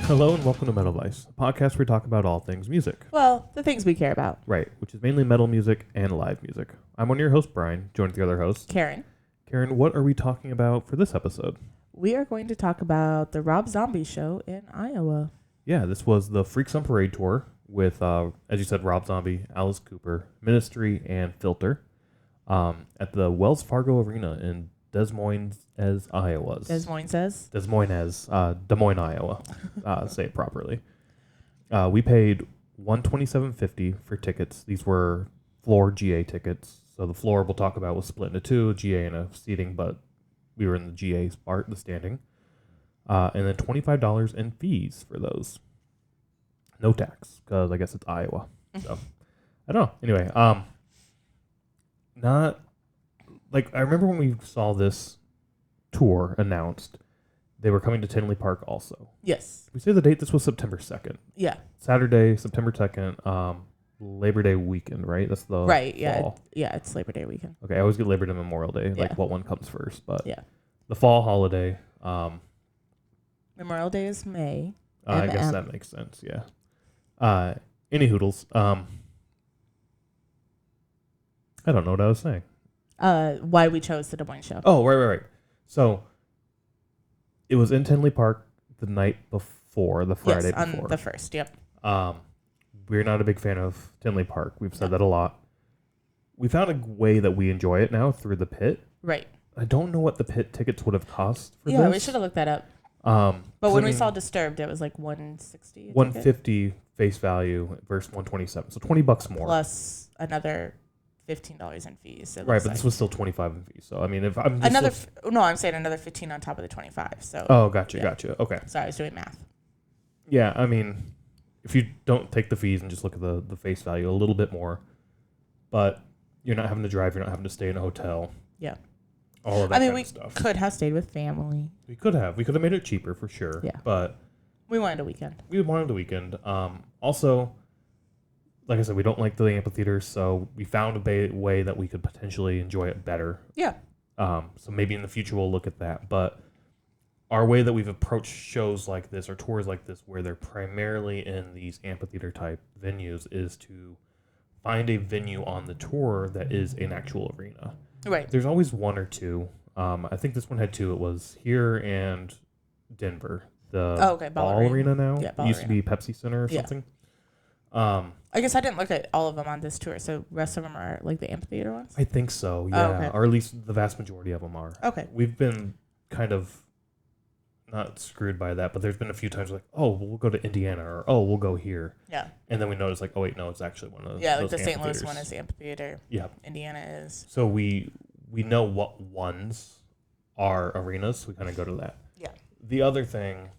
Hello and welcome to Metal Vice, a podcast where we talk about all things music. Well, the things we care about. Right, which is mainly metal music and live music. I'm one of your hosts, Brian, joined with the other host, Karen. Karen, what are we talking about for this episode? We are going to talk about the Rob Zombie show in Iowa. Yeah, this was the Freaks on Parade tour with, as you said, Rob Zombie, Alice Cooper, Ministry, and Filter at the Wells Fargo Arena in Des Moines, Iowa. Des Moines says? Des Moines, Iowa. Say it properly. We paid $127.50 for tickets. These were floor GA tickets. So the floor we'll talk about was split into two, a GA and a seating, but we were in the GA part, the standing. And then $25 in fees for those. No tax, because I guess it's Iowa. So, I don't know. Anyway, not... Like, I remember when we saw this tour announced, they were coming to Tinley Park also. Yes. We say the date, this was September 2nd. Yeah. Saturday, September 2nd, Labor Day weekend, right? That's the right, yeah. fall. It's Labor Day weekend. Okay, I always get Labor Day, Memorial Day, Yeah. like what one comes first. But yeah, the fall holiday. Memorial Day is May. I guess that makes sense, yeah. Any hoodles. I don't know what I was saying. Why we chose the Des Moines show. Oh, right. So, it was in Tinley Park the night before, the Friday yes, before. on the 1st, yep. We're not a big fan of Tinley Park. We've said that a lot. We found a way that we enjoy it now through the pit. Right. I don't know what the pit tickets would have cost for this. Yeah, we should have looked that up. But when we saw Disturbed, it was like $160. $150 face value versus $127, so $20 more. Plus another $15 in fees. Right, but this was still $25 in fees. So I mean, if I'm I'm saying another $15 on top of the 25. So. Oh, gotcha. Okay. Sorry, I was doing math. Yeah, I mean, if you don't take the fees and just look at the face value, a little bit more, but you're not having to drive, you're not having to stay in a hotel. Yeah. All of that kind of stuff. We could have stayed with family. We could have made it cheaper for sure. Yeah. But we wanted a weekend. Also, like I said, we don't like the amphitheater, so we found a way that we could potentially enjoy it better. Yeah. So maybe in the future we'll look at that. But our way that we've approached shows like this or tours like this, where they're primarily in these amphitheater type venues, is to find a venue on the tour that is an actual arena. Right. There's always one or two. I think this one had two. It was here and Denver. The Ball Arena now. Yeah, it used to be Pepsi Center or something. I guess I didn't look at all of them on this tour, so rest of them are like the amphitheater ones? I think so, yeah. Oh, okay. Or at least the vast majority of them are. Okay. We've been kind of not screwed by that, but there's been a few times like, oh, we'll go to Indiana, or oh, we'll go here. Yeah. And then we notice like, oh wait, no, it's actually one of those. Yeah, like the St. Louis one is the amphitheater. Yeah. Indiana is. So we know what ones are arenas, so we kind of go to that. Yeah. The other thing,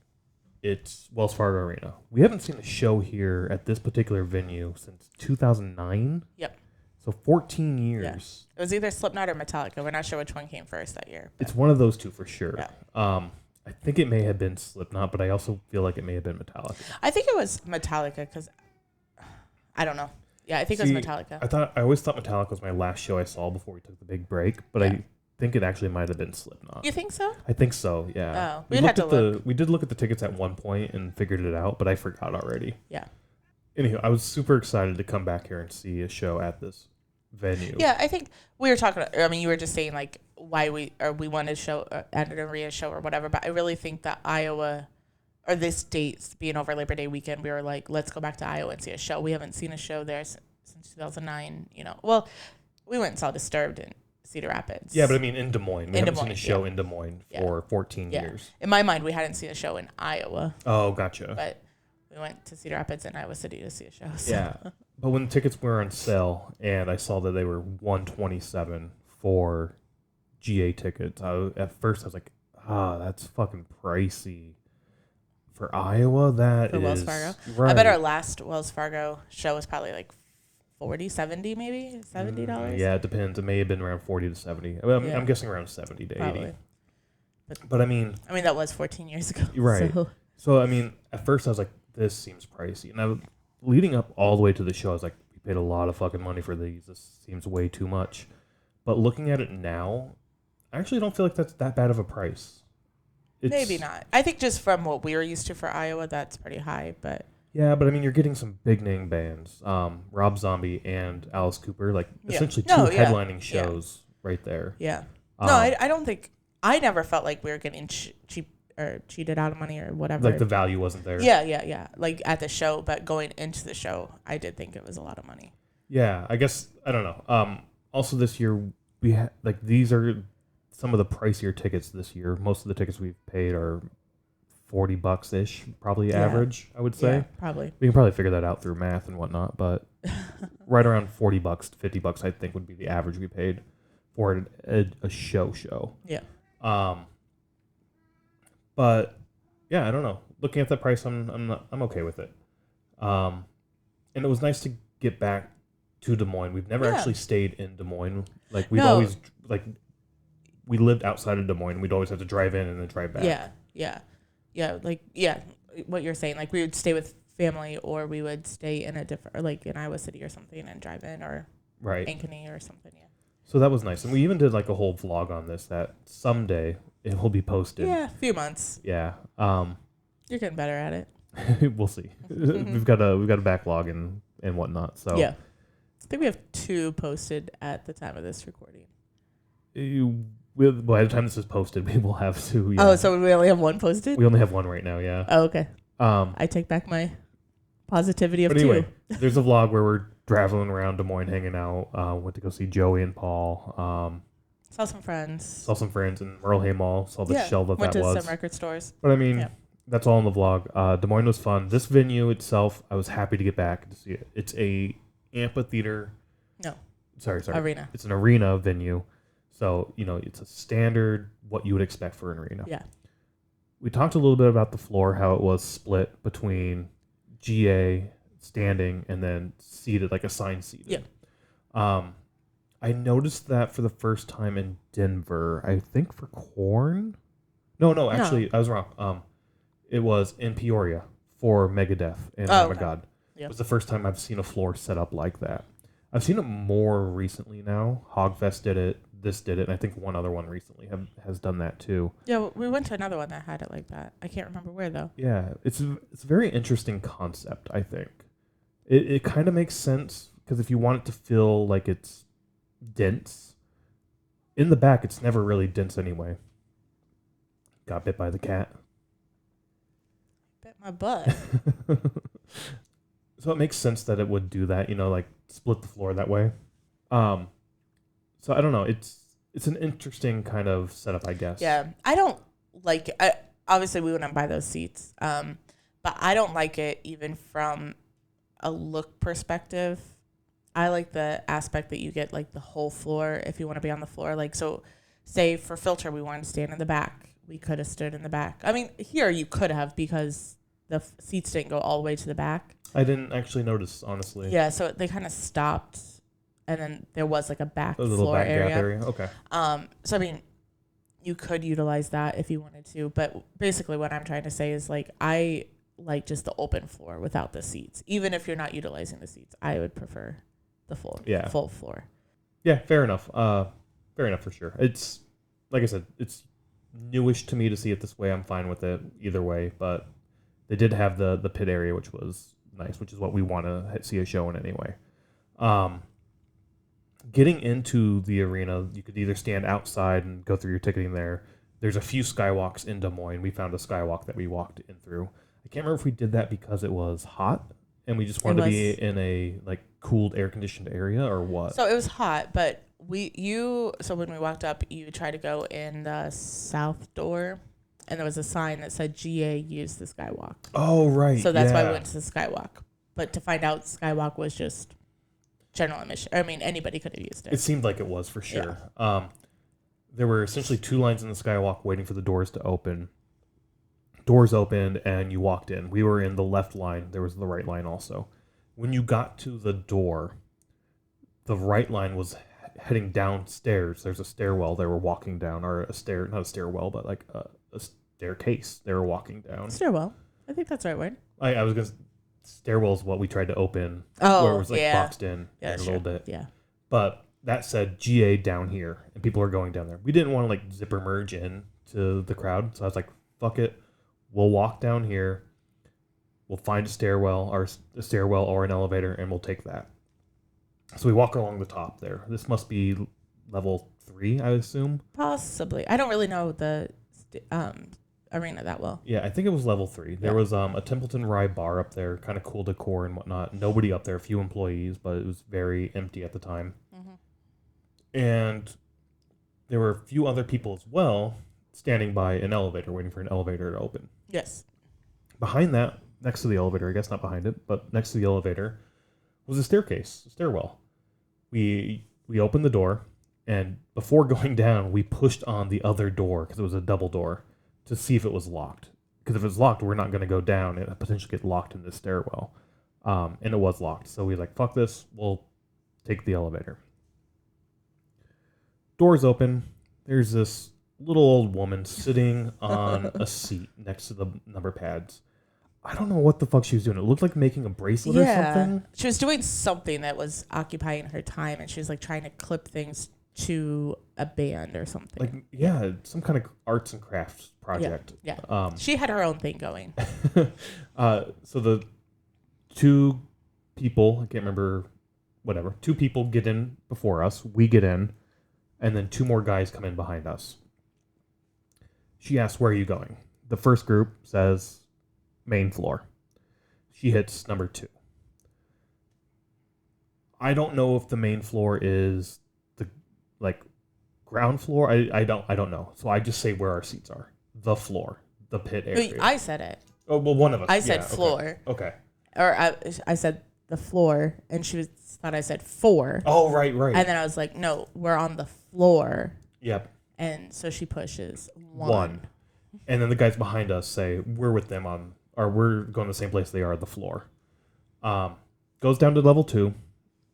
it's Wells Fargo Arena. We haven't seen a show here at this particular venue since 2009. Yep. So 14 years. Yeah. It was either Slipknot or Metallica. We're not sure which one came first that year. It's one of those two for sure. Yeah. I think it may have been Slipknot, but I also feel like it may have been Metallica. I think it was Metallica because I don't know. Yeah, I think it was Metallica. I always thought Metallica was my last show I saw before we took the big break, but I think it actually might have been Slipknot. You think so? I think so, yeah. Oh, we did look at the tickets at one point and figured it out, but I forgot already. Yeah. Anywho, I was super excited to come back here and see a show at this venue. Yeah, I think we were talking. I mean, you were just saying like why we wanted to show at an arena show or whatever. But I really think that Iowa or this dates being over Labor Day weekend, we were like, let's go back to Iowa and see a show. We haven't seen a show there since 2009. Well, we went and saw Disturbed in Cedar Rapids. Yeah, but I mean in Des Moines. We haven't seen a show in Des Moines for 14 years. In my mind, we hadn't seen a show in Iowa. Oh, gotcha. But we went to Cedar Rapids and Iowa City to see a show. So. Yeah. But when the tickets were on sale and I saw that they were $127 for GA tickets, at first I was like, that's fucking pricey. For Iowa, for Wells Fargo. Right. I bet our last Wells Fargo show was probably like $70 maybe? $70? Yeah, it depends. It may have been around 40 to 70. I'm guessing around 70 to probably. 80. But I mean, that was 14 years ago. Right. So I mean, at first I was like, this seems pricey. And leading up all the way to the show, I was like, we paid a lot of fucking money for these. This seems way too much. But looking at it now, I actually don't feel like that's that bad of a price. Maybe not. I think just from what we were used to for Iowa, that's pretty high. But Yeah, but I mean, you're getting some big name bands, Rob Zombie and Alice Cooper, like yeah. essentially two No, yeah. headlining shows right there. Yeah. Um, No, I don't think, I never felt like we were getting cheap or cheated out of money or whatever. like the value wasn't there. Yeah. Like at the show, but going into the show, I did think it was a lot of money. Yeah, I guess I don't know. Also this year like these are some of the pricier tickets this year. Most of the tickets we've paid are $40 ish, probably Yeah. average. I would say. Yeah, probably. We can probably figure that out through math and whatnot, but right around $40 to $50, I think, would be the average we paid for a show. Yeah. But yeah, I don't know. Looking at the price, I'm okay with it. And it was nice to get back to Des Moines. We've never actually stayed in Des Moines. Like we've always we lived outside of Des Moines. We'd always have to drive in and then drive back. Yeah. What you're saying, like we would stay with family, or we would stay in a different, or like in Iowa City or something, and drive in, or Ankeny or something. Yeah. So that was nice, and we even did like a whole vlog on this that someday it will be posted. Yeah, a few months. Yeah. You're getting better at it. We'll see. We've got a backlog and whatnot. So yeah, I think we have 2 posted at the time of this recording. By the time this is posted, we will have 2. Yeah. Oh, so we only have 1 posted? We only have 1 right now. Yeah. Oh, okay. I take back my positivity of but anyway, 2. There's a vlog where we're traveling around Des Moines, hanging out. Went to go see Joey and Paul. Saw some friends. in Merle Hay Mall. Saw the shelf that went to was. some record stores. But I mean, that's all in the vlog. Des Moines was fun. This venue itself, I was happy to get back to see it. It's a amphitheater. No. Sorry. Arena. It's an arena venue. So, it's a standard what you would expect for an arena. Yeah. We talked a little bit about the floor, how it was split between GA, standing, and then seated, like assigned seated. Yeah. I noticed that for the first time in Denver, I think for Korn. No, actually, I was wrong. It was in Peoria for Megadeth and Oh My God. Yep. It was the first time I've seen a floor set up like that. I've seen it more recently now. Hogfest did it. This did it. And I think one other one recently has done that too. Yeah, we went to another one that had it like that. I can't remember where though. Yeah, it's a very interesting concept, I think. It kind of makes sense because if you want it to feel like it's dense, in the back it's never really dense anyway. Got bit by the cat. Bit my butt. So it makes sense that it would do that, like split the floor that way. So I don't know. It's an interesting kind of setup, I guess. Yeah, I don't like. Obviously, we wouldn't buy those seats, but I don't like it even from a look perspective. I like the aspect that you get like the whole floor if you want to be on the floor. Like, so say for Filter, we wanted to stand in the back. We could have stood in the back. I mean, here you could have because the seats didn't go all the way to the back. I didn't actually notice, honestly. Yeah, so they kind of stopped, and then there was like a little floor back area. gap area. Okay. So I mean, you could utilize that if you wanted to, but basically what I'm trying to say is like I like just the open floor without the seats. Even if you're not utilizing the seats, I would prefer the full floor. Yeah, fair enough. Fair enough for sure. It's like I said, it's newish to me to see it this way. I'm fine with it either way, but they did have the pit area, which was nice, which is what we want to see a show in anyway. Getting into the arena, you could either stand outside and go through your ticketing there. There's a few skywalks in Des Moines. We found a skywalk that we walked in through. I can't remember if we did that because it was hot and we just wanted to be in a like cooled, air conditioned area or what. So it was hot, but so when we walked up, you tried to go in the south door, and there was a sign that said GA used the skywalk. Oh, right. So that's why we went to the skywalk. But to find out skywalk was just general admission. I mean, anybody could have used it. It seemed like it was for sure. Yeah. There were essentially 2 lines in the skywalk waiting for the doors to open. Doors opened and you walked in. We were in the left line. There was the right line also. When you got to the door, the right line was heading downstairs. There's a stairwell they were walking down, or not a stairwell, but like a staircase they were walking down. Stairwell. I think that's the right word. I was going to... Stairwell is what we tried to open. Oh, where it was like boxed in a little bit. Yeah. But that said GA down here, and people are going down there. We didn't want to like zipper merge in to the crowd, so I was like, fuck it. We'll walk down here. We'll find a stairwell or an elevator, and we'll take that. So we walk along the top there. This must be level 3, I assume. Possibly. I don't really know the arena that well. Yeah, I think it was level 3. There was a Templeton Rye bar up there, kind of cool decor and whatnot. Nobody up there, few employees, but it was very empty at the time. Mm-hmm. And there were a few other people as well standing by an elevator, waiting for an elevator to open. Yes. Behind that, next to the elevator, I guess not behind it, but next to the elevator, was a stairwell. We opened the door, and before going down, we pushed on the other door, because it was a double door, to see if it was locked. Because if it's locked, we're not going to go down and potentially get locked in this stairwell. And it was locked. So we were like, fuck this, we'll take the elevator. Doors open. There's this little old woman sitting on a seat next to the number pads. I don't know what the fuck she was doing. It looked like making a bracelet or something. She was doing something that was occupying her time, and she was like trying to clip things to a band or something. Like, some kind of arts and crafts project. Yeah. She had her own thing going. So the 2 people, I can't remember, whatever, 2 people get in before us. We get in, and then 2 more guys come in behind us. She asks, where are you going? The first group says, main floor. She hits number 2. I don't know if the main floor is the ground floor. I don't know. So I just say where our seats are. The floor, the pit area. I said it. Oh, well, one of us. I said floor. Okay. Or I said the floor, and she thought I said 4. Oh, right. And then I was like, no, we're on the floor. Yep. And so she pushes 1. And then the guys behind us say, we're with them we're going to the same place they are, the floor. Goes down to level 2,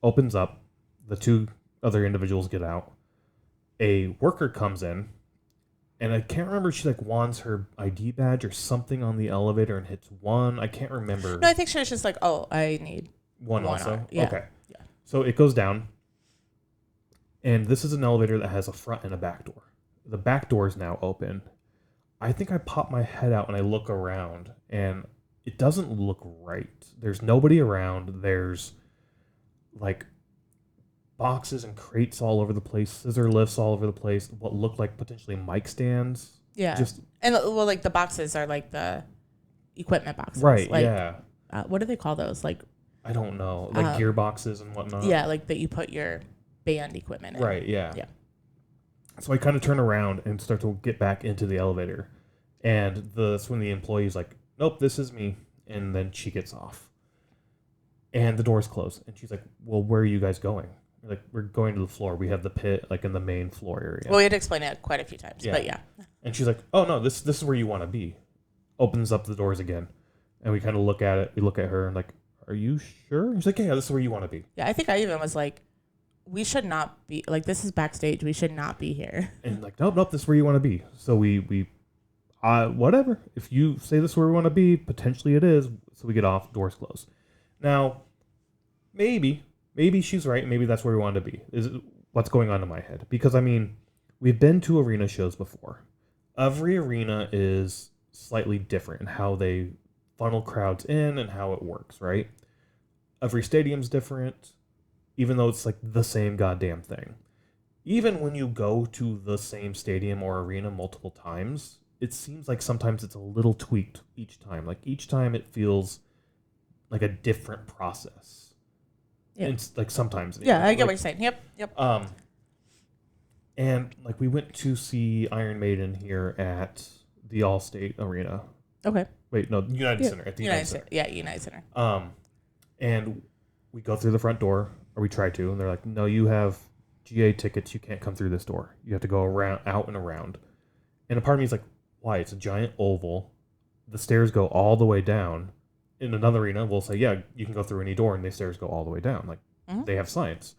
opens up. The 2 other individuals get out. A worker comes in, and I can't remember if she wands her ID badge or something on the elevator and hits 1. I can't remember. No, I think she was just like, oh, I need 1 also. Yeah. Okay. Yeah. So it goes down, and this is an elevator that has a front and a back door. The back door is now open. I think I pop my head out and I look around, and it doesn't look right. There's nobody around. There's boxes and crates all over the place, scissor lifts all over the place, what look like potentially mic stands. Yeah. And the boxes are like the equipment boxes. Right, yeah. What do they call those? I don't know. Gearboxes and whatnot. Yeah, that you put your band equipment in. Right, yeah. Yeah. So I kind of turn around and start to get back into the elevator. And that's when the employee's like, nope, this is me. And then she gets off. And the doors close. And she's like, well, where are you guys going? We're going to the floor. We have the pit, in the main floor area. Well, we had to explain it quite a few times, but yeah. And she's like, oh, no, this is where you want to be. Opens up the doors again. And we kind of look at it. We look at her and are you sure? And she's like, yeah, this is where you want to be. Yeah, I think I even was like, we should not be, this is backstage. We should not be here. And nope, this is where you want to be. So we whatever. If you say this is where we want to be, potentially it is. So we get off, doors close. Now, maybe she's right. Maybe that's where we want to be. Is what's going on in my head. Because, we've been to arena shows before. Every arena is slightly different in how they funnel crowds in and how it works, right? Every stadium's different, even though it's the same goddamn thing. Even when you go to the same stadium or arena multiple times, it seems like sometimes it's a little tweaked each time. Each time it feels like a different process. Yeah. It's sometimes. Yeah, I get what you're saying. Yep. And we went to see Iron Maiden here at the Allstate Arena. Okay. Wait, no, United Center. At the United Center. Yeah, United Center. And we go through the front door, or we try to, and they're like, no, you have GA tickets. You can't come through this door. You have to go out and around. And a part of me is like, why? It's a giant oval. The stairs go all the way down. In another arena, we'll say, yeah, you can go through any door, and the stairs go all the way down. They have signs.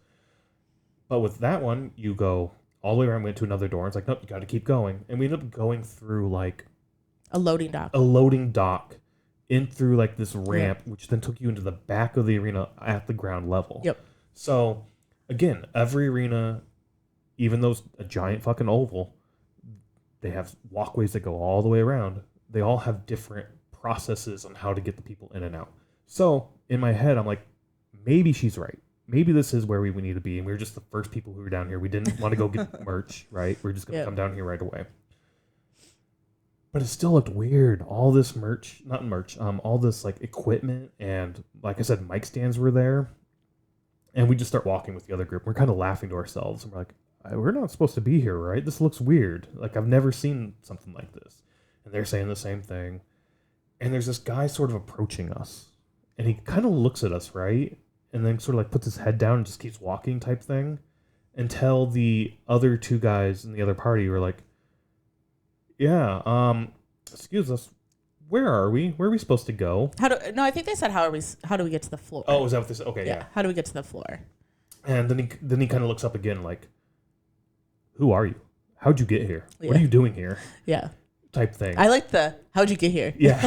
But with that one, you go all the way around, went to another door. It's like, nope, you got to keep going. And we ended up going through, a loading dock. A loading dock in through, this ramp, which then took you into the back of the arena at the ground level. Yep. So, again, every arena, even though it's a giant fucking oval, they have walkways that go all the way around. they all have different processes on how to get the people in and out. So in my head, I'm like, maybe she's right. Maybe this is where we need to be. And we were just the first people who were down here. We didn't want to go get merch, right? We're just going to come down here right away. But it still looked weird. All this all this like equipment and like I said, mic stands were there. And we just start walking with the other group. We're kind of laughing to ourselves. And we're like, we're not supposed to be here, right? This looks weird. Like I've never seen something like this. And they're saying the same thing. And there's this guy sort of approaching us. And he kind of looks at us, right? And then sort of like puts his head down and just keeps walking type thing. Until the other two guys in the other party were like, yeah, excuse us, where are we? Where are we supposed to go? I think they said how do we get to the floor? Oh, is that what they said? Okay, yeah. How do we get to the floor? And then he kind of looks up again like, who are you? How'd you get here? What are you doing here? Yeah. Type thing. I like the how'd you get here? Yeah.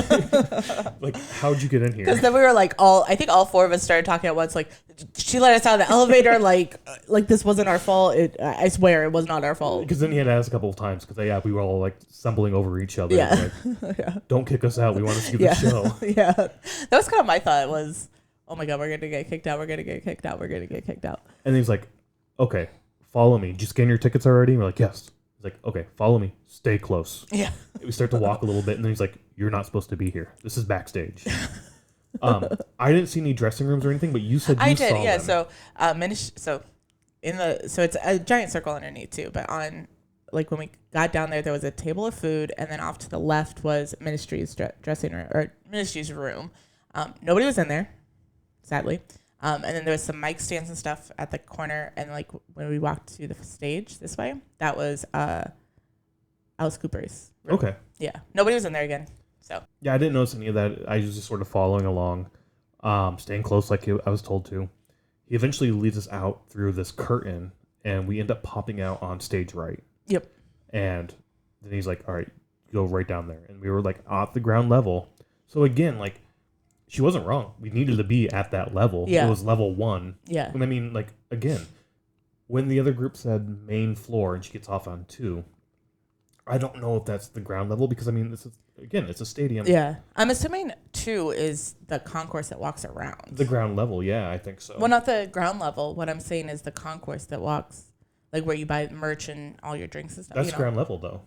Like, how'd you get in here? Because then we were like I think all four of us started talking at once. Like, she let us out of the elevator. Like this wasn't our fault. I swear it was not our fault. Because then he had asked a couple of times because we were all like stumbling over each other. Yeah. Like, yeah. Don't kick us out. We want to see the show. Yeah. That was kind of my thought was, oh my God, we're going to get kicked out. We're going to get kicked out. We're going to get kicked out. And he's like, okay, follow me. Did you scan your tickets already? And we're like, yes. He's like, okay, follow me. Stay close. Yeah. We start to walk a little bit, and then he's like, you're not supposed to be here. This is backstage. I didn't see any dressing rooms or anything, but you said you saw them. Yeah. So, so it's a giant circle underneath too, but on like when we got down there was a table of food, and then off to the left was ministry's dressing room or ministry's room. Nobody was in there, sadly. And then there was some mic stands and stuff at the corner, and like when we walked to the stage this way, that was Alice Cooper's room. Okay. Yeah. Nobody was in there again. So. Yeah, I didn't notice any of that. I was just sort of following along, staying close like I was told to. He eventually leads us out through this curtain, and we end up popping out on stage right. Yep. And then he's like, all right, go right down there. And we were like at the ground level. So again, like, she wasn't wrong. We needed to be at that level. Yeah. It was level 1. Yeah. And I mean, like, again, when the other group said main floor and she gets off on 2, I don't know if that's the ground level because, I mean, it's a stadium. Yeah. I'm assuming 2 is the concourse that walks around. The ground level, yeah, I think so. Well, not the ground level. What I'm saying is the concourse that walks, like where you buy merch and all your drinks and stuff. That's ground level, though.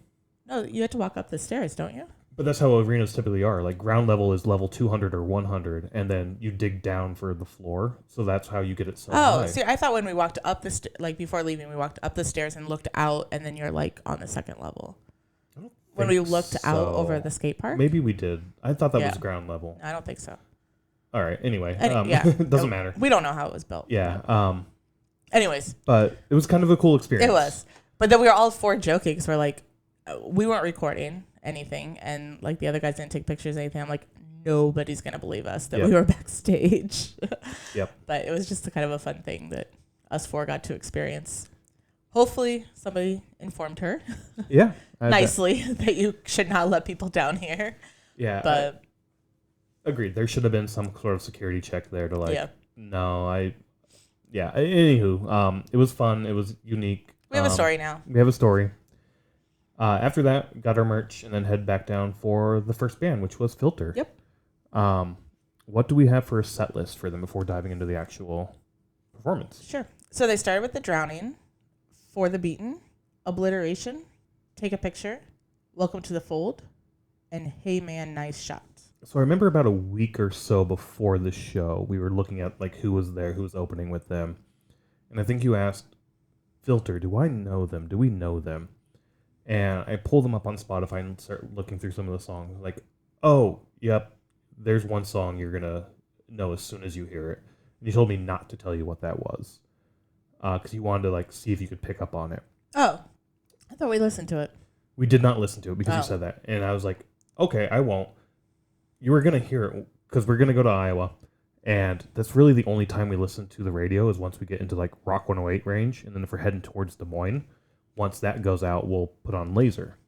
No, you have to walk up the stairs, don't you? But that's how arenas typically are. Like, ground level is level 200 or 100, and then you dig down for the floor. So that's how you get it so high. Oh, see, I thought when we walked up before leaving, we walked up the stairs and looked out, and then you're like on the second level. When we looked out over the skate park? Maybe we did. I thought that was ground level. I don't think so. All right. Anyway, yeah. It doesn't matter. We don't know how it was built. Yeah. Anyways. But it was kind of a cool experience. It was. But then we were all 4 joking because we're like, we weren't recording anything, and like the other guys didn't take pictures or anything. I'm like, nobody's going to believe us that we were backstage. Yep. But it was just a kind of a fun thing that us 4 got to experience. Hopefully somebody informed her. Yeah. Nicely that you should not let people down here. Yeah. But agreed. There should have been some sort of security check there to like, anywho, it was fun. It was unique. We have a story now. We have a story. After that, got our merch and then head back down for the first band, which was Filter. Yep. What do we have for a set list for them before diving into the actual performance? Sure. So they started with The Drowning, For the Beaten, Obliteration, Take a Picture, Welcome to the Fold, and Hey Man, Nice Shot. So I remember about a week or so before the show, we were looking at like who was there, who was opening with them. And I think you asked, Filter, do I know them? Do we know them? And I pulled them up on Spotify and start looking through some of the songs. Like, oh, yep, there's one song you're going to know as soon as you hear it. And you told me not to tell you what that was. Because you wanted to like see if you could pick up on it. Oh, I thought we listened to it. We did not listen to it because you said that. And I was like, okay, I won't. You were going to hear it because we're going to go to Iowa. And that's really the only time we listen to the radio is once we get into like Rock 108 range. And then if we're heading towards Des Moines, once that goes out, we'll put on Laser.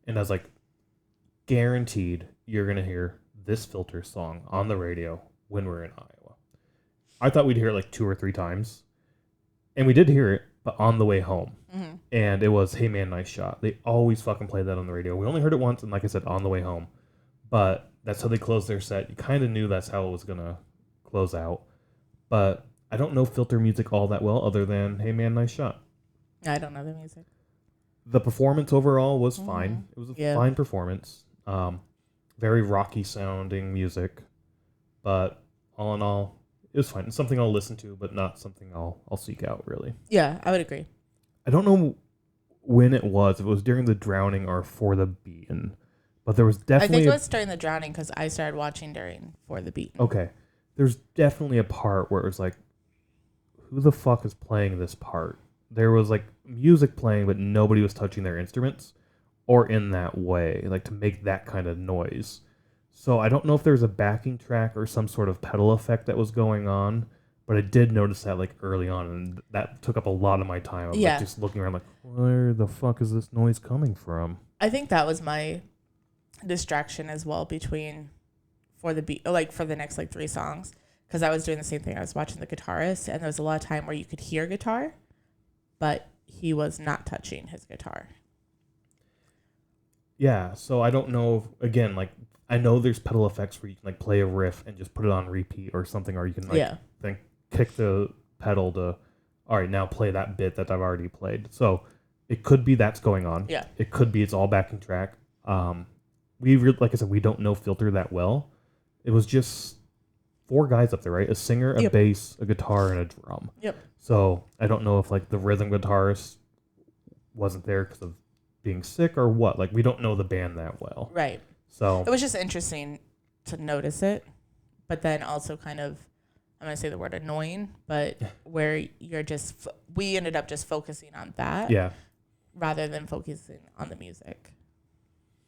And I was like, guaranteed you're going to hear this Filter song on the radio when we're in Iowa. I thought we'd hear it like 2 or 3 times. And we did hear it, but on the way home. Mm-hmm. And it was Hey Man, Nice Shot. They always fucking play that on the radio. We only heard it once, and like I said, on the way home. but that's how they closed their set. You kind of knew that's how it was gonna close out, but I don't know Filter music all that well, other than "Hey Man, Nice Shot." I don't know the music. The performance overall was fine. It was a fine performance. Very rocky sounding music, but all in all, it was fine. It's something I'll listen to, but not something I'll seek out really. Yeah, I would agree. I don't know when it was. If it was during the Drowning or For the Beaten, but there was definitely. I think it was during the Drowning because I started watching during For the Beaten. Okay, there's definitely a part where it was like, who the fuck is playing this part? There was like music playing, but nobody was touching their instruments or in that way, like to make that kind of noise. So I don't know if there's a backing track or some sort of pedal effect that was going on, but I did notice that like early on, and that took up a lot of my time. I was like, just looking around like, where the fuck is this noise coming from? I think that was my distraction as well between For the Beat, like for the next like 3 songs, because I was doing the same thing. I was watching the guitarist, and there was a lot of time where you could hear guitar, but he was not touching his guitar. Yeah, so I don't know. Again, like I know there's pedal effects where you can like play a riff and just put it on repeat or something, or you can like then kick the pedal to, all right, now play that bit that I've already played. So it could be that's going on. Yeah. It could be it's all backing track. Like I said, we don't know Filter that well. It was just 4 guys up there, right? A singer, a bass, a guitar, and a drum. Yep. So I don't know if like the rhythm guitarist wasn't there because of being sick or what. Like we don't know the band that well. Right. So it was just interesting to notice it, but then also kind of, I'm going to say the word annoying, but where you're just, we ended up just focusing on that. Yeah. Rather than focusing on the music.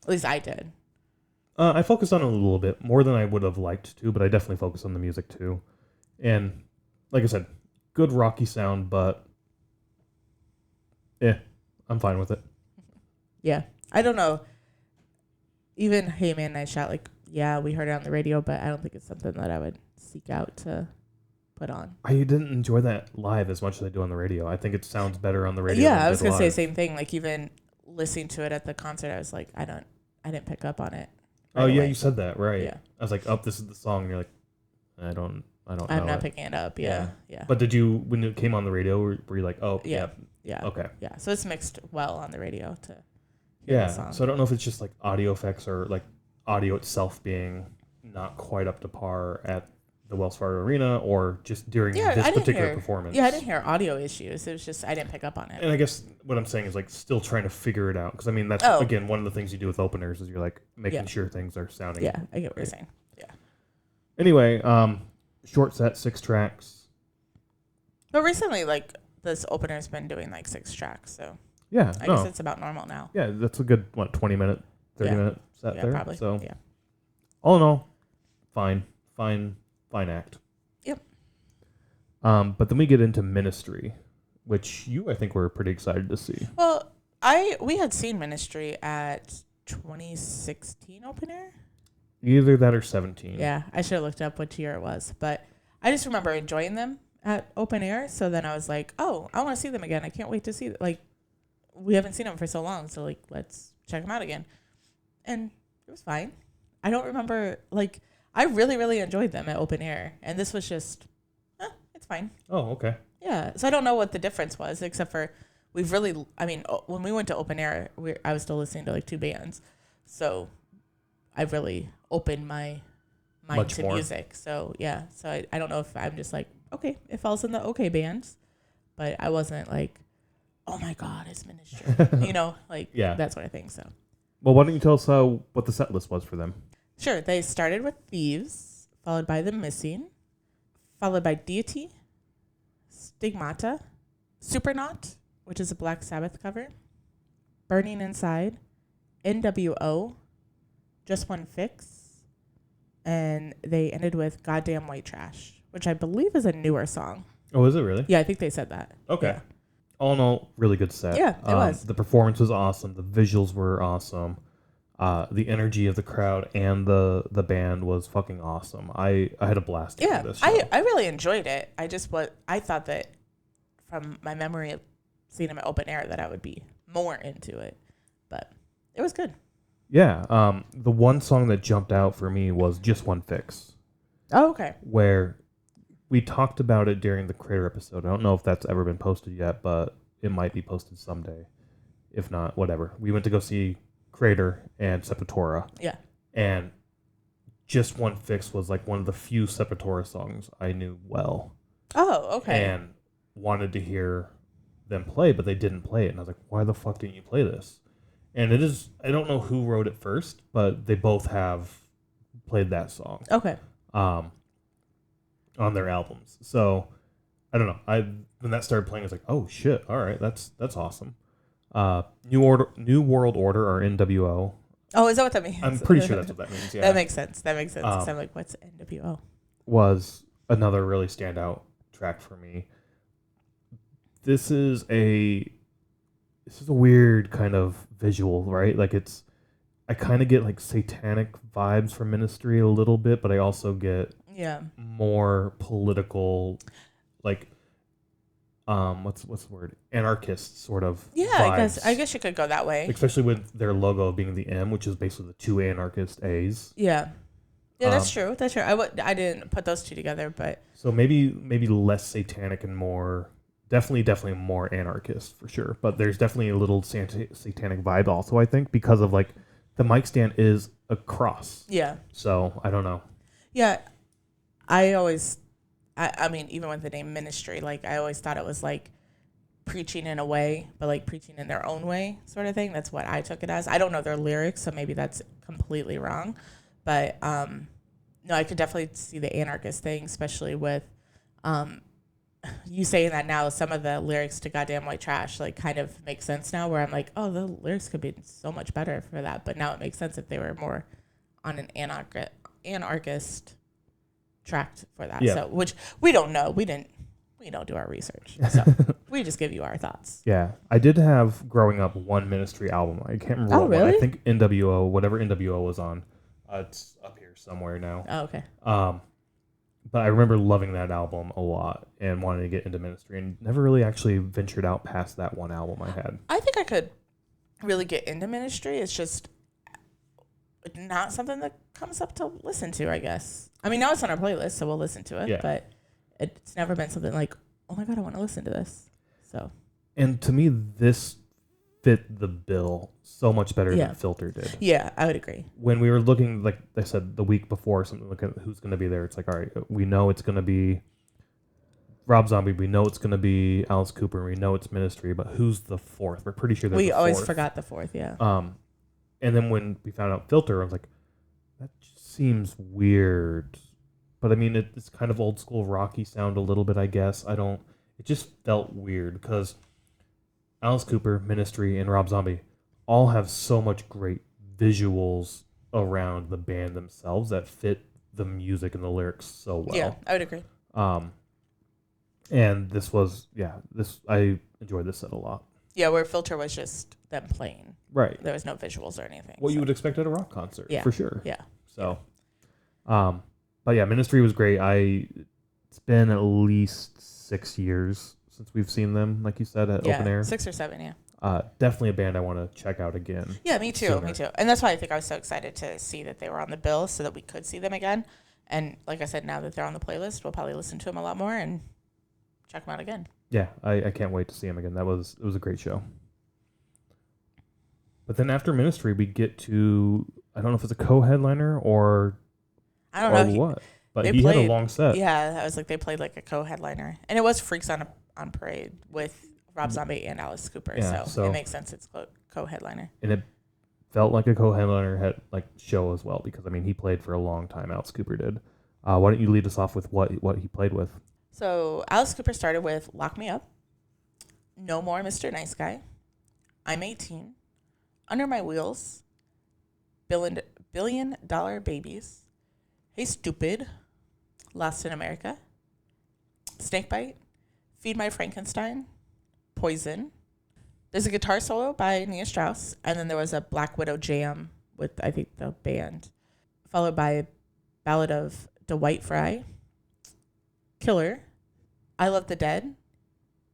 At least I did. I focused on it a little bit more than I would have liked to, but I definitely focused on the music too. And like I said, good rocky sound, but I'm fine with it. Yeah. I don't know. Even Hey Man, Nice Shot, like, yeah, we heard it on the radio, but I don't think it's something that I would seek out to put on. I didn't enjoy that live as much as I do on the radio. I think it sounds better on the radio. Yeah, I was going to say the same thing. Like, even listening to it at the concert, I was like, I didn't pick up on it. Right away. You said that, right? Yeah. I was like, this is the song, and you're like, I don't know. I'm not picking it up. Yeah. But did you, when it came on the radio, were you like, oh, yeah. Okay. Yeah. So it's mixed well on the radio to hear the song. So I don't know if it's just like audio effects or like audio itself being not quite up to par at the Wells Fargo Arena or just during this particular performance. Yeah, I didn't hear audio issues. It was just I didn't pick up on it. And I guess what I'm saying is like still trying to figure it out. Because I mean, that's, again, one of the things you do with openers is you're like making sure things are sounding. Yeah, I get what you're saying. Yeah. Anyway, short set, 6 tracks. But recently, like, this opener's been doing like 6 tracks. So yeah, I guess it's about normal now. Yeah, that's a good, 20-minute, 30-minute set there. Probably. So yeah. All in all, fine act. Yep. But then we get into Ministry, which I think were pretty excited to see. Well, we had seen Ministry at 2016 open air. Either that or 17. Yeah, I should have looked up what year it was, but I just remember enjoying them at open air. So then I was like, oh, I want to see them again. I can't wait to see them. Like, we haven't seen them for so long, so like let's check them out again. And it was fine. I don't remember, like, I really, really enjoyed them at open air. And this was just, it's fine. Oh, okay. Yeah. So I don't know what the difference was, except for when we went to open air, I was still listening to like 2 bands. So I really opened my mind Much to more. music. So yeah. So I don't know if I'm just like, okay, it falls in the okay bands. But I wasn't like, oh my God, it's Ministry. That sort of thing. So. Well, why don't you tell us what the set list was for them? Sure. They started with Thieves, followed by The Missing, followed by Deity, Stigmata, Supernaut, which is a Black Sabbath cover, Burning Inside, NWO, Just One Fix, and they ended with Goddamn White Trash, which I believe is a newer song. Oh, is it really? Yeah, I think they said that. Okay. Yeah. All in all, really good set. Yeah, it was. The performance was awesome. The visuals were awesome. The energy of the crowd and the band was fucking awesome. I had a blast. Yeah, this show. I really enjoyed it. I thought that from my memory of seeing them at open air that I would be more into it, but it was good. Yeah. The one song that jumped out for me was Just One Fix, Oh, okay. where we talked about it during the Crater episode. I don't know if that's ever been posted yet, but it might be posted someday. If not, whatever. We went to go see Crater and Sepultura, Yeah. and Just One Fix was like one of the few Sepultura songs I knew well. Oh, okay. And wanted to hear them play, but they didn't play it. And I was like, why the fuck didn't you play this? And it is, I don't know who wrote it first, but they both have played that song Okay. on their albums. So I don't know. When that started playing, I was like, oh shit, all right, that's awesome. New World Order, or NWO. Oh, is that what that means? I'm pretty sure that's what that means. Yeah, That makes sense. That makes sense. 'Cause I'm like, what's NWO? Was another really standout track for me. This is a weird kind of visual, right? Like I kind of get like satanic vibes from Ministry a little bit, but I also get more political, like what's the word? Anarchist sort of. Yeah, vibes. I guess you could go that way. Especially with their logo being the M, which is basically the two anarchist A's. Yeah. Yeah, that's true. That's true. I didn't put those two together, but so maybe less satanic and more definitely more anarchist for sure. But there's definitely a little satanic vibe also, I think, because of like the mic stand is a cross. Yeah. So I don't know. Yeah, I mean, even with the name Ministry, like I always thought it was like preaching in a way, but like preaching in their own way, sort of thing. That's what I took it as. I don't know their lyrics, so maybe that's completely wrong. But no, I could definitely see the anarchist thing, especially with you saying that now. Some of the lyrics to "Goddamn White Trash" like kind of make sense now. Where I'm like, oh, the lyrics could be so much better for that. But now it makes sense if they were more on an anarchist tracked for that. Yeah. So, which we don't know. We don't do our research. So we just give you our thoughts. Yeah, I did have growing up one Ministry album. I can't remember what really? one. I think NWO, whatever NWO was on. It's up here somewhere now. Oh, okay. But I remember loving that album a lot and wanting to get into Ministry, and never really actually ventured out past that one album I had. I think I could really get into Ministry. It's just not something that comes up to listen to, I guess. I mean, now it's on our playlist, so we'll listen to it. Yeah. But it's never been something like, oh my God, I want to listen to this. So. And to me, this fit the bill so much better than Filter did. Yeah, I would agree. When we were looking, like I said, the week before, something like who's going to be there, it's like, all right, we know it's going to be Rob Zombie, we know it's going to be Alice Cooper, we know it's Ministry, but who's the fourth? We're pretty sure we always forgot the fourth, yeah. And then when we found out Filter, I was like, that just seems weird. But I mean, it's kind of old school rocky sound a little bit, I guess. It just felt weird because Alice Cooper, Ministry, and Rob Zombie all have so much great visuals around the band themselves that fit the music and the lyrics so well. Yeah, I would agree. And this was, I enjoyed this set a lot. Yeah, where Filter was just them playing. Right. There was no visuals or anything. What you would expect at a rock concert, for sure. Yeah. So, but yeah, Ministry was great. It's been at least 6 years since we've seen them, like you said, at Open Air. 6 or 7, yeah. Definitely a band I want to check out again. Yeah, me too. Sooner. Me too. And that's why I think I was so excited to see that they were on the bill so that we could see them again. And like I said, now that they're on the playlist, we'll probably listen to them a lot more and check them out again. Yeah, I can't wait to see them again. It was a great show. But then after Ministry, we get to, I don't know if it's a co-headliner or I don't know what, but he had a long set. Yeah, I was like, they played like a co-headliner. And it was Freaks on Parade with Rob Zombie and Alice Cooper. Yeah, so it makes sense it's co-headliner. And it felt like a co-headliner show as well because, I mean, he played for a long time, Alice Cooper did. Why don't you lead us off with what he played with? So Alice Cooper started with Lock Me Up, No More Mr. Nice Guy, I'm 18, Under My Wheels, Billion Dollar Babies, Hey Stupid, Lost in America, Snakebite, Feed My Frankenstein, Poison. There's a guitar solo by Nia Strauss, and then there was a Black Widow jam with, I think, the band, followed by a Ballad of Dwight Fry, Killer, I Love the Dead,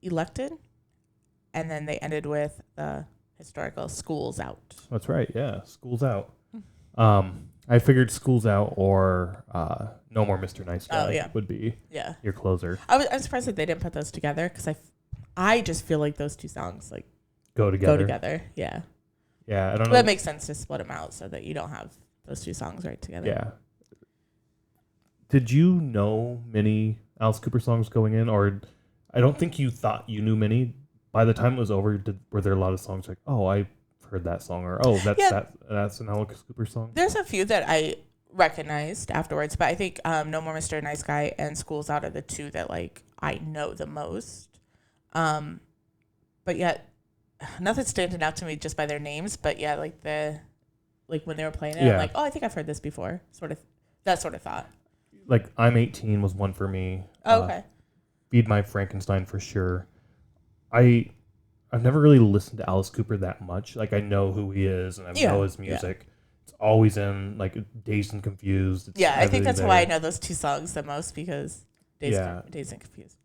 Elected, and then they ended with historical. School's Out. That's right. Yeah, School's Out. I figured School's Out or No More Mr. Nice Guy would be your closer. I'm surprised that they didn't put those together because I just feel like those two songs like go together. Yeah. Yeah, I don't know. That makes sense to split them out so that you don't have those two songs right together. Yeah. Did you know many Alice Cooper songs going in, or I don't think you thought you knew many. By the time it was over, were there a lot of songs like, oh, I heard that song, or oh, that's an Alice Cooper song? There's a few that I recognized afterwards, but I think No More Mr. Nice Guy and School's Out are the two that like I know the most. But yet nothing's standing out to me just by their names, but yeah, like when they were playing it, I'm like, oh, I think I've heard this before. That sort of thought. Like I'm 18 was one for me. Oh, okay. Feed My Frankenstein for sure. I've never really listened to Alice Cooper that much. Like I know who he is and I know his music. Yeah. It's always in like Dazed and Confused. I think that's why I know those two songs the most because Dazed and Confused.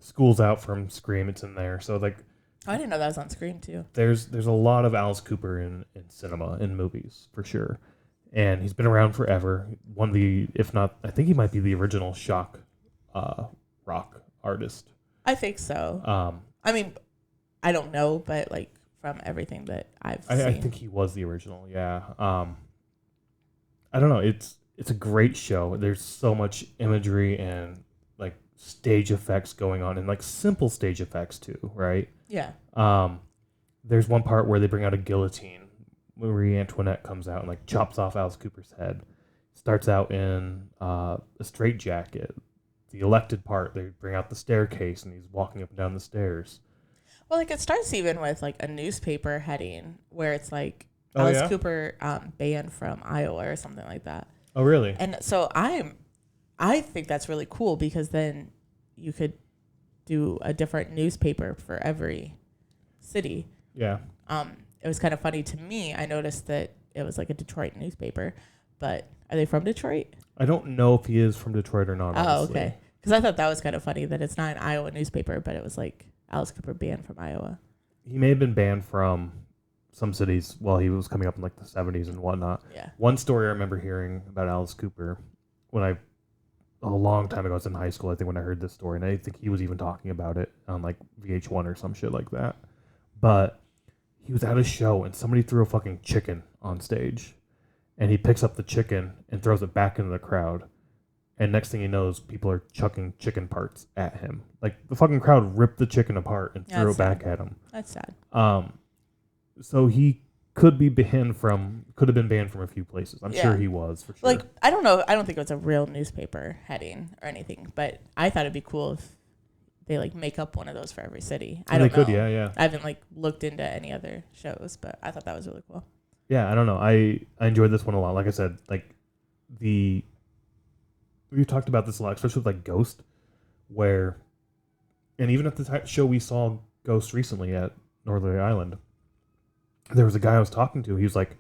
School's Out from Scream. It's in there. So like. Oh, I didn't know that was on Scream too. There's a lot of Alice Cooper in cinema, in movies for sure. And he's been around forever. One of the, if not, I think he might be the original shock rock artist. I think so. I mean, I don't know, but like from everything that I've seen. I think he was the original, yeah. I don't know. It's a great show. There's so much imagery and like stage effects going on, and like simple stage effects too, right? Yeah. There's one part where they bring out a guillotine. Marie Antoinette comes out and like chops off Alice Cooper's head. Starts out in a straitjacket. The elected part, they bring out the staircase and he's walking up and down the stairs. Well, like it starts even with like a newspaper heading where it's like Alice Cooper banned from Iowa or something like that. Oh, really? And so I think that's really cool because then you could do a different newspaper for every city. Yeah. It was kind of funny to me. I noticed that it was like a Detroit newspaper, but are they from Detroit? I don't know if he is from Detroit or not. Oh, okay. Because I thought that was kind of funny that it's not an Iowa newspaper, but it was like Alice Cooper banned from Iowa. He may have been banned from some cities while he was coming up in like the 70s and whatnot. Yeah. One story I remember hearing about Alice Cooper a long time ago, I was in high school, I think, when I heard this story, and I think he was even talking about it on like VH1 or some shit like that. But he was at a show and somebody threw a fucking chicken on stage, and he picks up the chicken and throws it back into the crowd. And next thing he knows, people are chucking chicken parts at him. Like the fucking crowd ripped the chicken apart and threw it back at him. That's sad. So he could have been banned from a few places. I'm sure he was, for sure. Like, I don't know. I don't think it was a real newspaper heading or anything, but I thought it'd be cool if they like make up one of those for every city. I don't know. They could, yeah. I haven't like looked into any other shows, but I thought that was really cool. Yeah, I don't know. I enjoyed this one a lot. Like I said, like we've talked about this a lot, especially with like Ghost, and even at the show we saw Ghost recently at Northern Island, there was a guy I was talking to. He was like,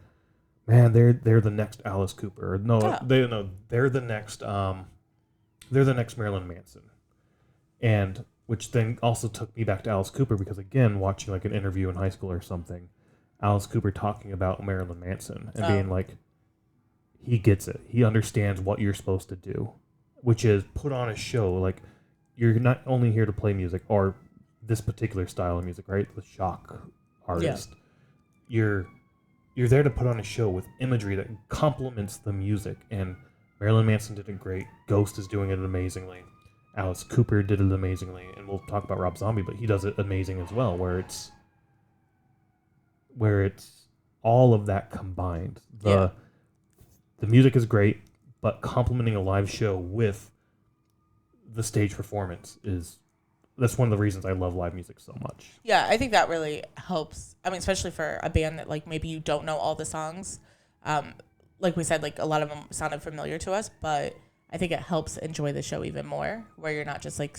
"Man, they're the next Alice Cooper." They're the next Marilyn Manson, and which then also took me back to Alice Cooper because again, watching like an interview in high school or something, Alice Cooper talking about Marilyn Manson and being like, he gets it. He understands what you're supposed to do, which is put on a show. Like, you're not only here to play music or this particular style of music, right? The shock artist. Yeah. You're there to put on a show with imagery that complements the music. And Marilyn Manson did it great. Ghost is doing it amazingly. Alice Cooper did it amazingly. And we'll talk about Rob Zombie, but he does it amazing as well, where it's all of that combined. The music is great, but complementing a live show with the stage performance that's one of the reasons I love live music so much. Yeah, I think that really helps. I mean, especially for a band that like maybe you don't know all the songs. Like we said, like a lot of them sounded familiar to us, but I think it helps enjoy the show even more, where you're not just like,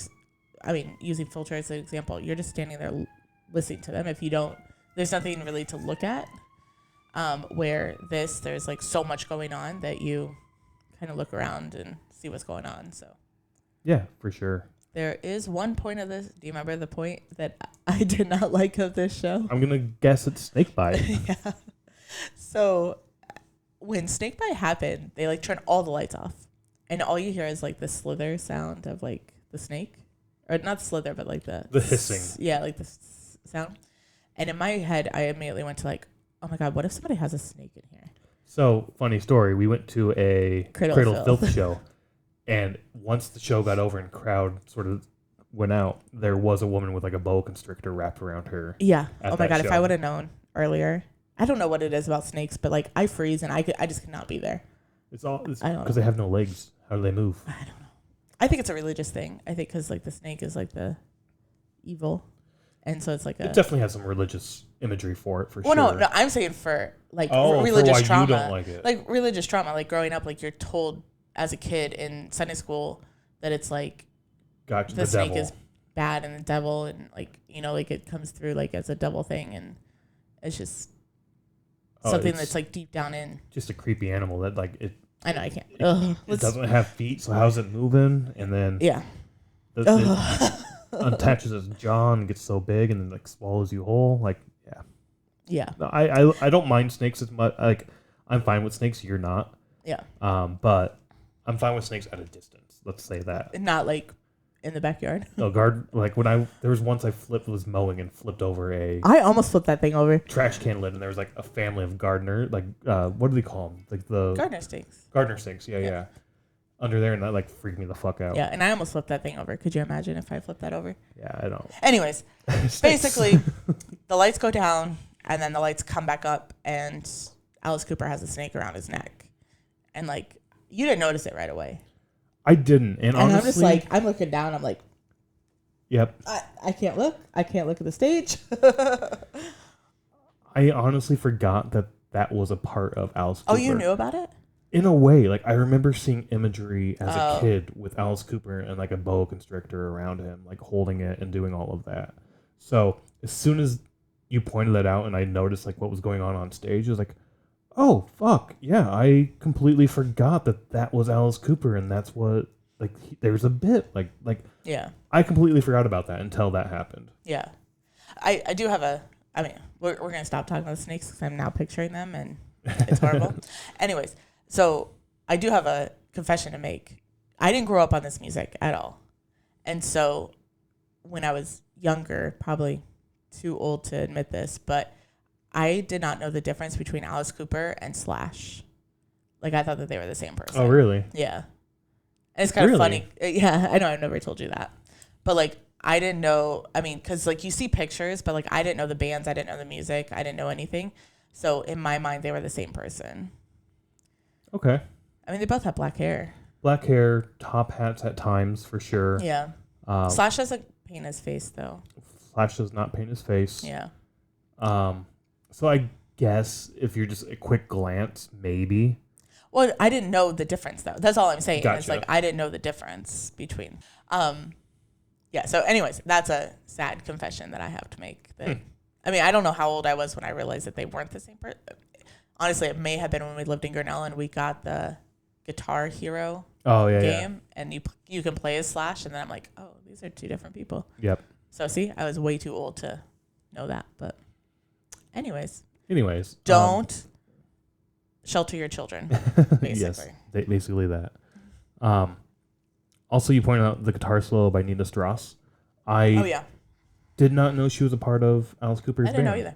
I mean, using Filter as an example, you're just standing there listening to them. If you don't, there's nothing really to look at. Where there's like so much going on that you kind of look around and see what's going on. So, yeah, for sure. There is one point of this. Do you remember the point that I did not like of this show. I'm gonna guess it's snakebite. Yeah. So when snakebite happened, they like turn all the lights off, and all you hear is like the slither sound of like the snake, or not slither, but like the hissing. Yeah, like the sound. And in my head, I immediately went to like, oh my god, what if somebody has a snake in here? So funny story. We went to a Cradle of Filth show, and once the show got over and crowd sort of went out, there was a woman with like a boa constrictor wrapped around her. Yeah. At Oh my that god, if I show. would have known earlier. I don't know what it is about snakes, but like I freeze and I just cannot be there. It's all I don't know. because they have no legs. How do they move? I don't know. I think it's a religious thing. I think because like the snake is like the evil, and so it's like It definitely has some religious imagery for it, for Well, sure. no, I'm saying for like for religious why trauma. you don't like it. Like religious trauma, like growing up, like you're told as a kid in Sunday school that it's like Gotcha. the The snake devil. is bad and the devil, and like like it comes through like as a devil thing, and it's just something it's that's like deep down in. just a creepy animal that like it. I know I can't. Ugh, It doesn't have feet, so how's it moving? And then Yeah. it unattaches its jaw and gets so big, and then like swallows you whole. Like, yeah. Yeah. No, I don't mind snakes as much. Like, I'm fine with snakes. You're not. Yeah. But I'm fine with snakes at a distance. Let's say that. Not like in the backyard. No, like there was once I was mowing and flipped over a I almost flipped that thing over. trash can lid, and there was like a family of gardener, like what do they call them? Like the Gardener snakes. gardener snakes. Yeah. Under there, and that like freaked me the fuck out. Yeah, and I almost flipped that thing over. Could you imagine if I flipped that over? Yeah, I don't. Anyways, Snakes. basically, the lights go down, and then the lights come back up, and Alice Cooper has a snake around his neck. And, like, you didn't notice it right away. I didn't, and honestly, I'm just like, I'm looking down, I'm like, yep. I can't look. I can't look at the stage. I honestly forgot that was a part of Alice Cooper. Oh, you knew about it? In a way, like I remember seeing imagery as a Oh. kid with Alice Cooper and like a boa constrictor around him, like holding it and doing all of that. So as soon as you pointed that out and I noticed like what was going on stage, I was like, oh fuck yeah! I completely forgot that was Alice Cooper, and that's what like there's a bit like Yeah. I completely forgot about that until that happened. Yeah. I do have I mean, we're going to stop talking about snakes because I'm now picturing them, and it's horrible. Anyways, so I do have a confession to make. I didn't grow up on this music at all. And so when I was younger, probably too old to admit this, but I did not know the difference between Alice Cooper and Slash. Like, I thought that they were the same person. Oh really? Yeah. And it's kind of Really? funny. Yeah, I know I've never told you that. But, like, I didn't know, I mean, because, like, you see pictures, but, like, I didn't know the bands. I didn't know the music. I didn't know anything. So, in my mind, they were the same person. Okay. I mean, they both have black hair. Black hair, top hats at times for sure. Yeah. Slash doesn't paint his face, though. Slash does not paint his face. Yeah. So I guess if you're just a quick glance, maybe. Well, I didn't know the difference, though. That's all I'm saying. It's Gotcha. like, I didn't know the difference between. Yeah, so anyways, that's a sad confession that I have to make. That I mean, I don't know how old I was when I realized that they weren't the same person. Honestly, it may have been when we lived in Grinnell and we got the Guitar Hero game, and you can play as Slash, and then I'm like, oh, these are two different people. Yep. So see, I was way too old to know that. But anyways, don't shelter your children, basically. Yes, basically that. Also, you pointed out the guitar solo by Nina Strauss. Oh yeah, did not know she was a part of Alice Cooper's I didn't band. know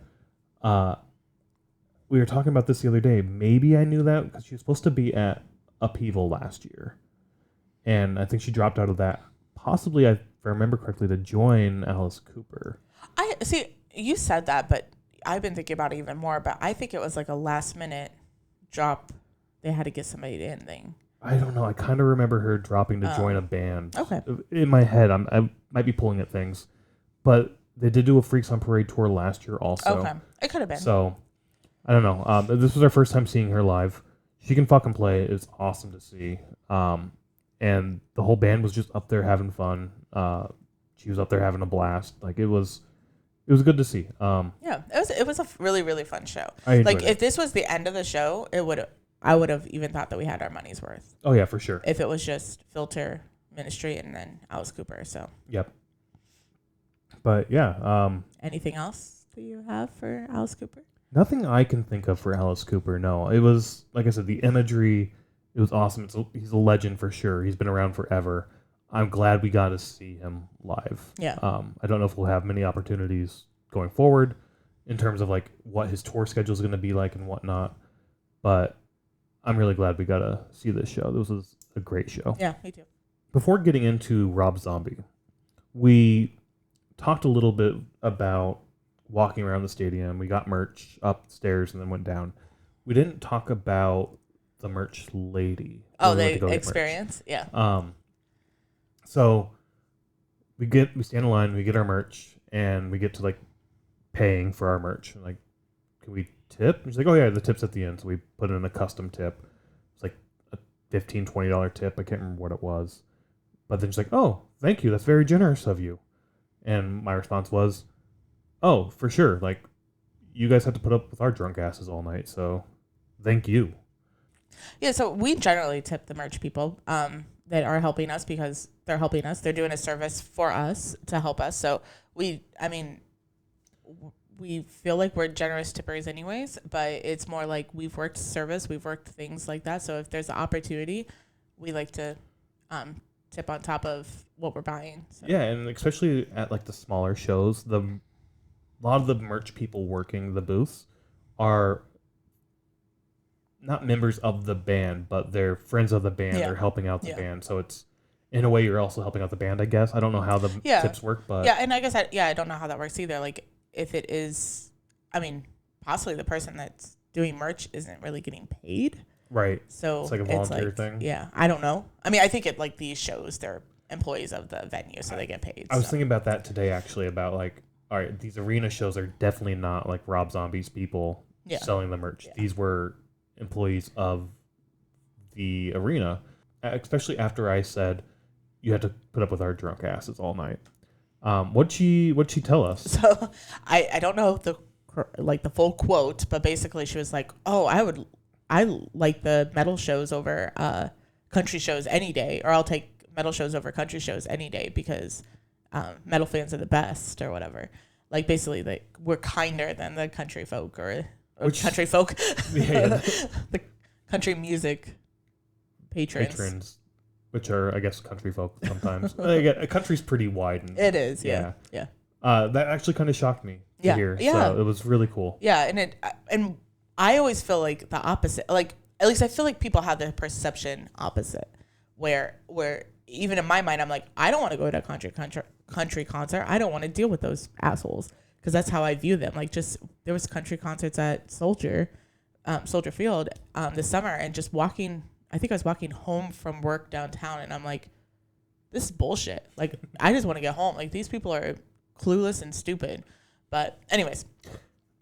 either. We were talking about this the other day. Maybe I knew that because she was supposed to be at Upheaval last year. And I think she dropped out of that. Possibly, if I remember correctly, to join Alice Cooper. I see. You said that, but I've been thinking about it even more. But I think it was like a last minute drop. They had to get somebody in thing. I don't know. I kind of remember her dropping to join a band. Okay. In my head, I might be pulling at things. But they did do a Freaks on Parade tour last year also. Okay. It could have been. So, I don't know. This was our first time seeing her live. She can fucking play. It's awesome to see. And the whole band was just up there having fun. She was up there having a blast. Like, it was good to see. Yeah, it was a really, really fun show. I enjoyed Like, it. if this was the end of the show, I would have even thought that we had our money's worth. Oh, yeah, for sure. If it was just Filter, Ministry, and then Alice Cooper. So Yep. But yeah, Anything else that you have for Alice Cooper? nothing I can think of for Alice Cooper. No, it was like I said, the imagery. It was awesome. He's a legend for sure. He's been around forever. I'm glad we got to see him live. Yeah. I don't know if we'll have many opportunities going forward in terms of like what his tour schedule is going to be like and whatnot. But I'm really glad we got to see this show. This was a great show. Yeah, me too. Before getting into Rob Zombie, we talked a little bit about walking around the stadium. We got merch upstairs and then went down. We didn't talk about the merch lady. Oh, when we went to the go get experience? Yeah. merch. So we stand in line, we get our merch, and we get to like paying for our merch. And like, can we tip? And she's like, oh yeah, the tip's at the end. So we put in a custom tip. It's like a $15, $20 tip. I can't remember what it was. But then she's like, oh, thank you. That's very generous of you. And my response was, oh, for sure. Like, you guys have to put up with our drunk asses all night. So thank you. Yeah, so we generally tip the merch people that are helping us because they're helping us. They're doing a service for us to help us. So we feel like we're generous tippers anyways, but it's more like we've worked service, we've worked things like that. So if there's an opportunity, we like to tip on top of what we're buying. So. Yeah, and especially at like the smaller shows, a lot of the merch people working the booths are not members of the band, but they're friends of the band. Yeah. They're helping out the band. So it's, in a way, you're also helping out the band, I guess. I don't know how the tips work, but... Yeah, and I guess, I don't know how that works either. Like, if it is, I mean, possibly the person that's doing merch isn't really getting paid. Right. So it's like a volunteer thing. Yeah, I don't know. I mean, I think it like these shows, they're employees of the venue, so they get paid. I was thinking about that today, actually, about like, all right, these arena shows are definitely not like Rob Zombie's people selling the merch. Yeah. These were employees of the arena, especially after I said you had to put up with our drunk asses all night. What'd she tell us? So I don't know the full quote, but basically she was like, oh, I like the metal shows over country shows any day, or I'll take metal shows over country shows any day because metal fans are the best or whatever. Like basically like we're kinder than the country folk or country folk, the country music patrons, which are I guess country folk sometimes. A country's pretty wide. And, it is, yeah. That actually kind of shocked me to hear. Yeah. So it was really cool. Yeah, and I always feel like the opposite. Like at least I feel like people have the perception opposite, where even in my mind I'm like I don't want to go to a country concert. I don't want to deal with those assholes. Because that's how I view them. Like, just there was country concerts at Soldier Field this summer, and just walking. I think I was walking home from work downtown, and I'm like, "This is bullshit." Like, I just want to get home. Like, these people are clueless and stupid. But, anyways,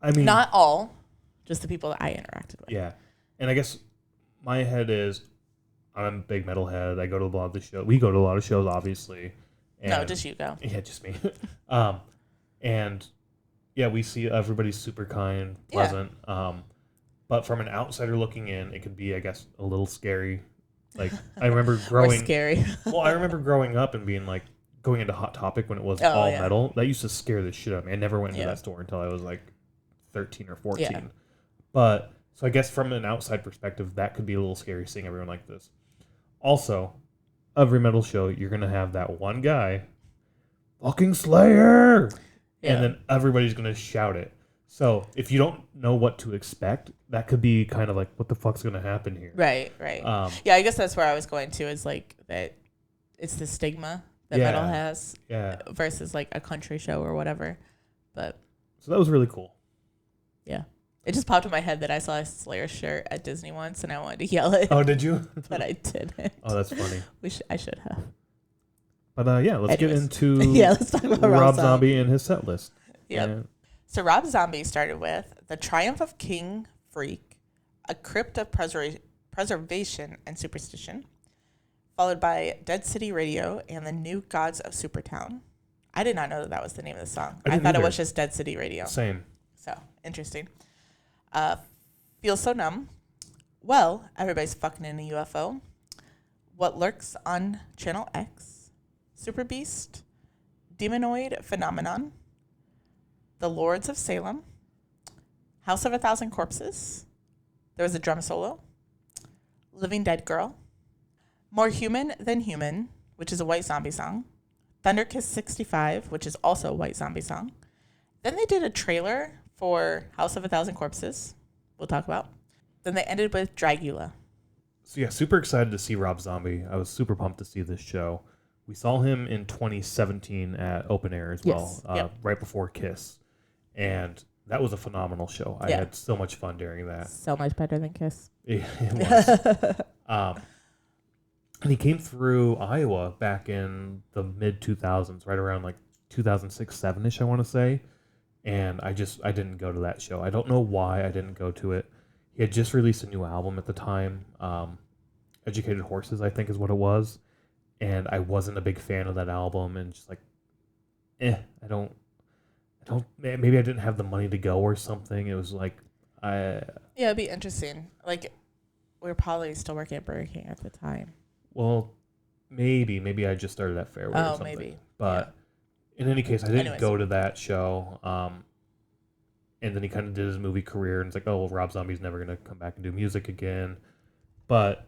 I mean, not all, just the people that I interacted with. Yeah, and I guess my head is, I'm a big metalhead. I go to a lot of the shows. We go to a lot of shows, obviously. And, no, just you go. Yeah, just me. And. Yeah, we see everybody's super kind, pleasant. Yeah. But from an outsider looking in, it could be, I guess, a little scary. Like I remember growing scary. Well, I remember growing up and being like going into Hot Topic when it was all metal. That used to scare the shit out of me. I never went into that store until I was like 13 or 14. Yeah. But so I guess from an outside perspective, that could be a little scary seeing everyone like this. Also, every metal show, you're gonna have that one guy, fucking Slayer. Yeah. And then everybody's going to shout it. So if you don't know what to expect, that could be kind of like, what the fuck's going to happen here? Right. Yeah, I guess that's where I was going to is like that it's the stigma that metal has versus like a country show or whatever. But so that was really cool. Yeah. It just popped in my head that I saw a Slayer shirt at Disney once and I wanted to yell it. Oh, did you? But I didn't. Oh, that's funny. I should have. But let's get into let's talk about Rob Zombie and his set list. Yep. Yeah. So Rob Zombie started with The Triumph of King Freak, A Crypt of Preservation and Superstition, followed by Dead City Radio and The New Gods of Supertown. I did not know that was the name of the song. I thought it was just Dead City Radio. Same. So, interesting. Feel So Numb. Well, everybody's fucking in a UFO. What Lurks on Channel X. Super Beast, Demonoid Phenomenon, The Lords of Salem, House of a Thousand Corpses. There was a drum solo. Living Dead Girl, More Human Than Human, which is a White Zombie song. Thunderkiss 65, which is also a White Zombie song. Then they did a trailer for House of a Thousand Corpses, we'll talk about. Then they ended with Dragula. So yeah, super excited to see Rob Zombie. I was super pumped to see this show. We saw him in 2017 at Open Air as well, right before Kiss. And that was a phenomenal show. I had so much fun during that. So much better than Kiss. It was. And he came through Iowa back in the mid 2000s, right around like 2006, 7-ish, I want to say. And I didn't go to that show. I don't know why I didn't go to it. He had just released a new album at the time. Educated Horses, I think is what it was. And I wasn't a big fan of that album, and just like, I don't, maybe I didn't have the money to go or something. It was like, yeah, it'd be interesting. Like, we were probably still working at Burger King at the time. Well, maybe I just started at Fairway or something. Maybe. But in any case, I didn't go to that show. And then he kind of did his movie career, and it's like, oh, well, Rob Zombie's never going to come back and do music again. But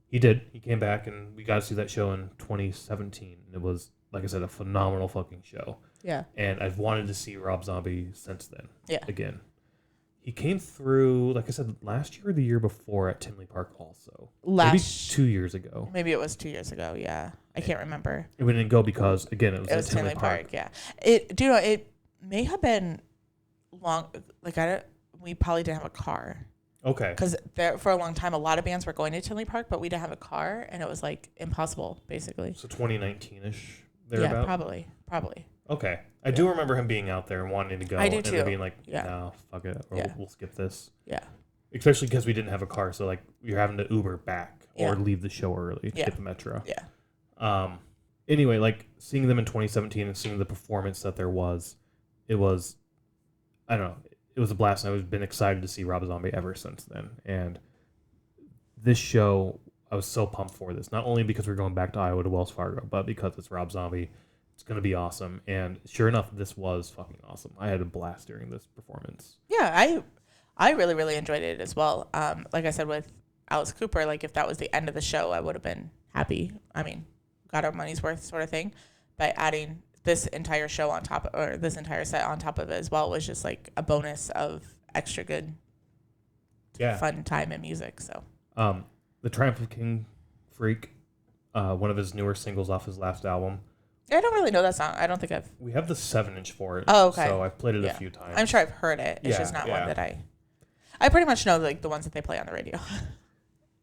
he did. He came back, and we got to see that show in 2017. And it was, like I said, a phenomenal fucking show. Yeah. And I've wanted to see Rob Zombie since then. Yeah. Again. He came through, like I said, last year or the year before at Tinley Park also. Maybe 2 years ago. Maybe it was 2 years ago, yeah. I can't remember. And we didn't go because, again, it was at Tinley Park. Yeah. It may have been long, like, we probably didn't have a car. Okay. Because for a long time, a lot of bands were going to Tinley Park, but we didn't have a car, and it was, like, impossible, basically. So 2019-ish, thereabout? Yeah, probably. Okay. I do remember him being out there and wanting to go. I do and too. then being like, no, fuck it. Or we'll skip this. Yeah. Especially because we didn't have a car. So, like, you're having to Uber back or leave the show early to get the Metro. Yeah. Anyway, like, seeing them in 2017 and seeing the performance that there was, it was, I don't know, it was a blast. And I've been excited to see Rob Zombie ever since then. And this show, I was so pumped for this. Not only because we're going back to Iowa to Wells Fargo, but because it's Rob Zombie. It's going to be awesome. And sure enough, this was fucking awesome. I had a blast during this performance. Yeah, I really, really enjoyed it as well. Like I said, with Alice Cooper, like, if that was the end of the show, I would have been happy. I mean, got our money's worth sort of thing. But adding this entire show on top, or this entire set on top of it as well, was just like a bonus of extra good, fun time and music. So, The Triumph of King Freak, one of his newer singles off his last album. I don't really know that song. I don't think I've... We have the 7-inch for it. Oh, okay. So I've played it a few times. I'm sure I've heard it. It's just not one that I pretty much know, like, the ones that they play on the radio.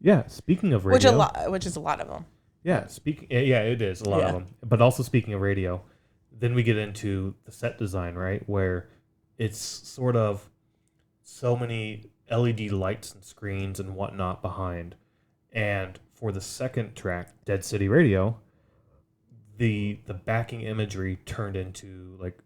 Yeah, speaking of radio... Which is a lot of them. Yeah, it is a lot of them. But also speaking of radio, then we get into the set design, right? Where it's sort of so many LED lights and screens and whatnot behind. And for the second track, Dead City Radio... The backing imagery turned into like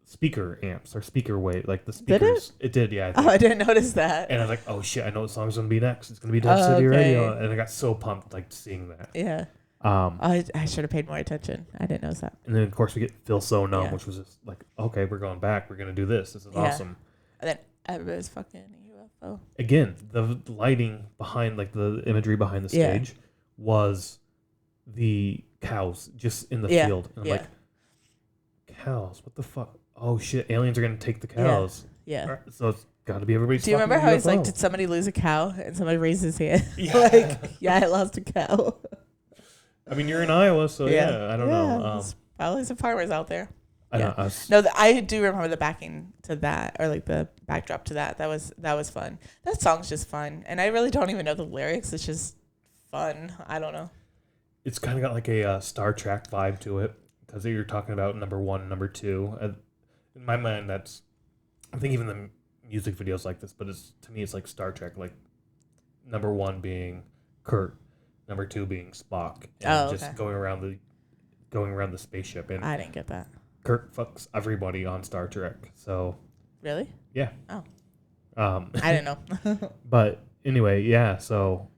speaker amps or speaker wave, like the speakers. Did it? It did, yeah. I didn't notice that. And I was like, oh shit, I know what song's gonna be next. It's gonna be Dead City Radio, and I got so pumped like seeing that. Yeah. I should have paid more attention. I didn't notice that. And then of course we get Feel So Numb, which was just like, okay, we're going back. We're gonna do this. This is awesome. And then everybody's fucking UFO. Again, the lighting behind, like the imagery behind the stage, was the cows just in the field. And I'm like, cows? What the fuck? Oh shit, aliens are going to take the cows. Yeah. Right, so it's got to be everybody's. Do you remember how he's like, did somebody lose a cow? And somebody raised his hand. Like, I lost a cow. I mean, you're in Iowa, so I don't know. There's probably some farmers out there. I know. I do remember the backing to that, or like the backdrop to that. That was fun. That song's just fun. And I really don't even know the lyrics. It's just fun. I don't know. It's kind of got like a Star Trek vibe to it, because you're talking about number 1, number 2. In my mind, I think even the music videos like this, but to me it's like Star Trek, like number 1 being Kirk, number 2 being Spock, and just going around the spaceship. And I didn't get that. Kirk fucks everybody on Star Trek. So really? Yeah. Oh. I didn't know. But anyway, yeah. So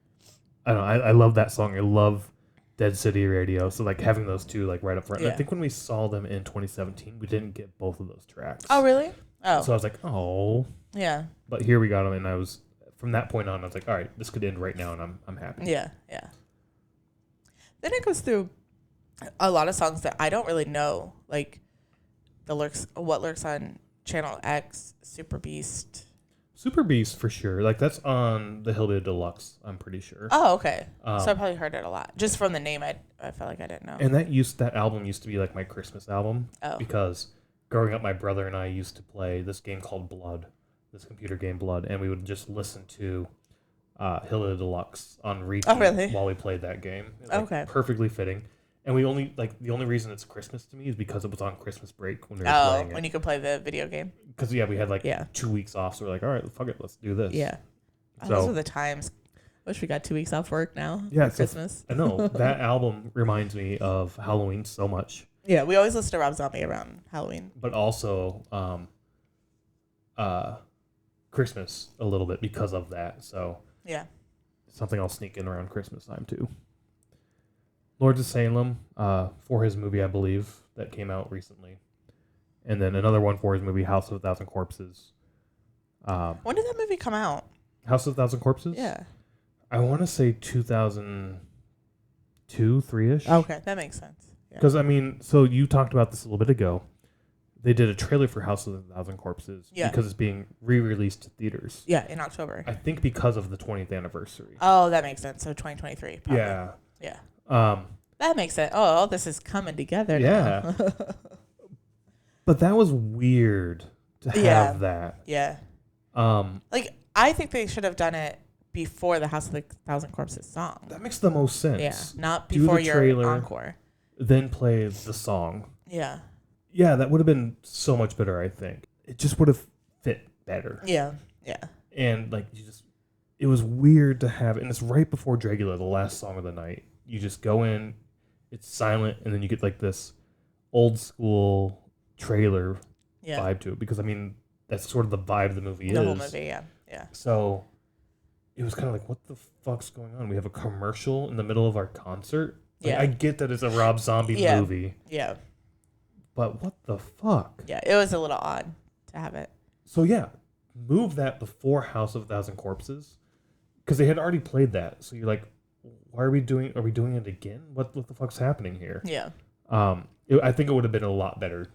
I don't know. I love that song. I love Dead City Radio. So like having those two like right up front. And Yeah. I think when we saw them in 2017, we didn't get both of those tracks. Oh, really? Oh. So I was like, oh. Yeah. But here we got them, and I was from that point on, I was like, all right, this could end right now, and I'm happy. Yeah. Yeah. Then it goes through a lot of songs that I don't really know, like what lurks on Channel X, Super Beast. Super Beast for sure. Like that's on the Hilda Deluxe. I'm pretty sure. Oh, okay. So I probably heard it a lot. Just from the name, I felt like I didn't know. And that album used to be like my Christmas album. Oh. Because growing up, my brother and I used to play this game called Blood, this computer game Blood, and we would just listen to Hilda Deluxe on repeat while we played that game. Okay. Perfectly fitting. And we only the only reason it's Christmas to me is because it was on Christmas break when we were playing it. When you could play the video game. Because we had 2 weeks off, so we're like, all right, fuck it, let's do this. Yeah. So, those are the times. Wish we got 2 weeks off work now. Yeah, for Christmas. I know that album reminds me of Halloween so much. Yeah, we always listen to Rob Zombie around Halloween. But also Christmas a little bit because of that. So yeah, something I'll sneak in around Christmas time too. Lords of Salem for his movie, I believe, that came out recently. And then another one for his movie, House of a Thousand Corpses. When did that movie come out? House of a Thousand Corpses? Yeah. I want to say 2002, 3-ish. Okay, that makes sense. Because, I mean, so you talked about this a little bit ago. They did a trailer for House of a Thousand Corpses because it's being re-released to theaters. Yeah, in October. I think because of the 20th anniversary. Oh, that makes sense. So 2023. Probably. Yeah. Yeah. That makes sense. Oh, all this is coming together now. But that was weird to have that. Yeah. Like, I think they should have done it before the House of the Thousand Corpses song. That makes the most sense. Yeah, not before your encore. Then play the song. Yeah. Yeah, that would have been so much better, I think. It just would have fit better. Yeah, yeah. And, like, it was weird to have, and it's right before Dragula, the last song of the night. You just go in, it's silent, and then you get, like, this old school trailer vibe to it. Because, I mean, that's sort of the vibe of the movie The whole movie, yeah. So it was kind of like, what the fuck's going on? We have a commercial in the middle of our concert? Like, I get that it's a Rob Zombie movie. Yeah. But what the fuck? Yeah, it was a little odd to have it. So, yeah, move that before House of a Thousand Corpses. Because they had already played that. So you're like, why are we doing it again? What the fuck's happening here? Yeah. I think it would have been a lot better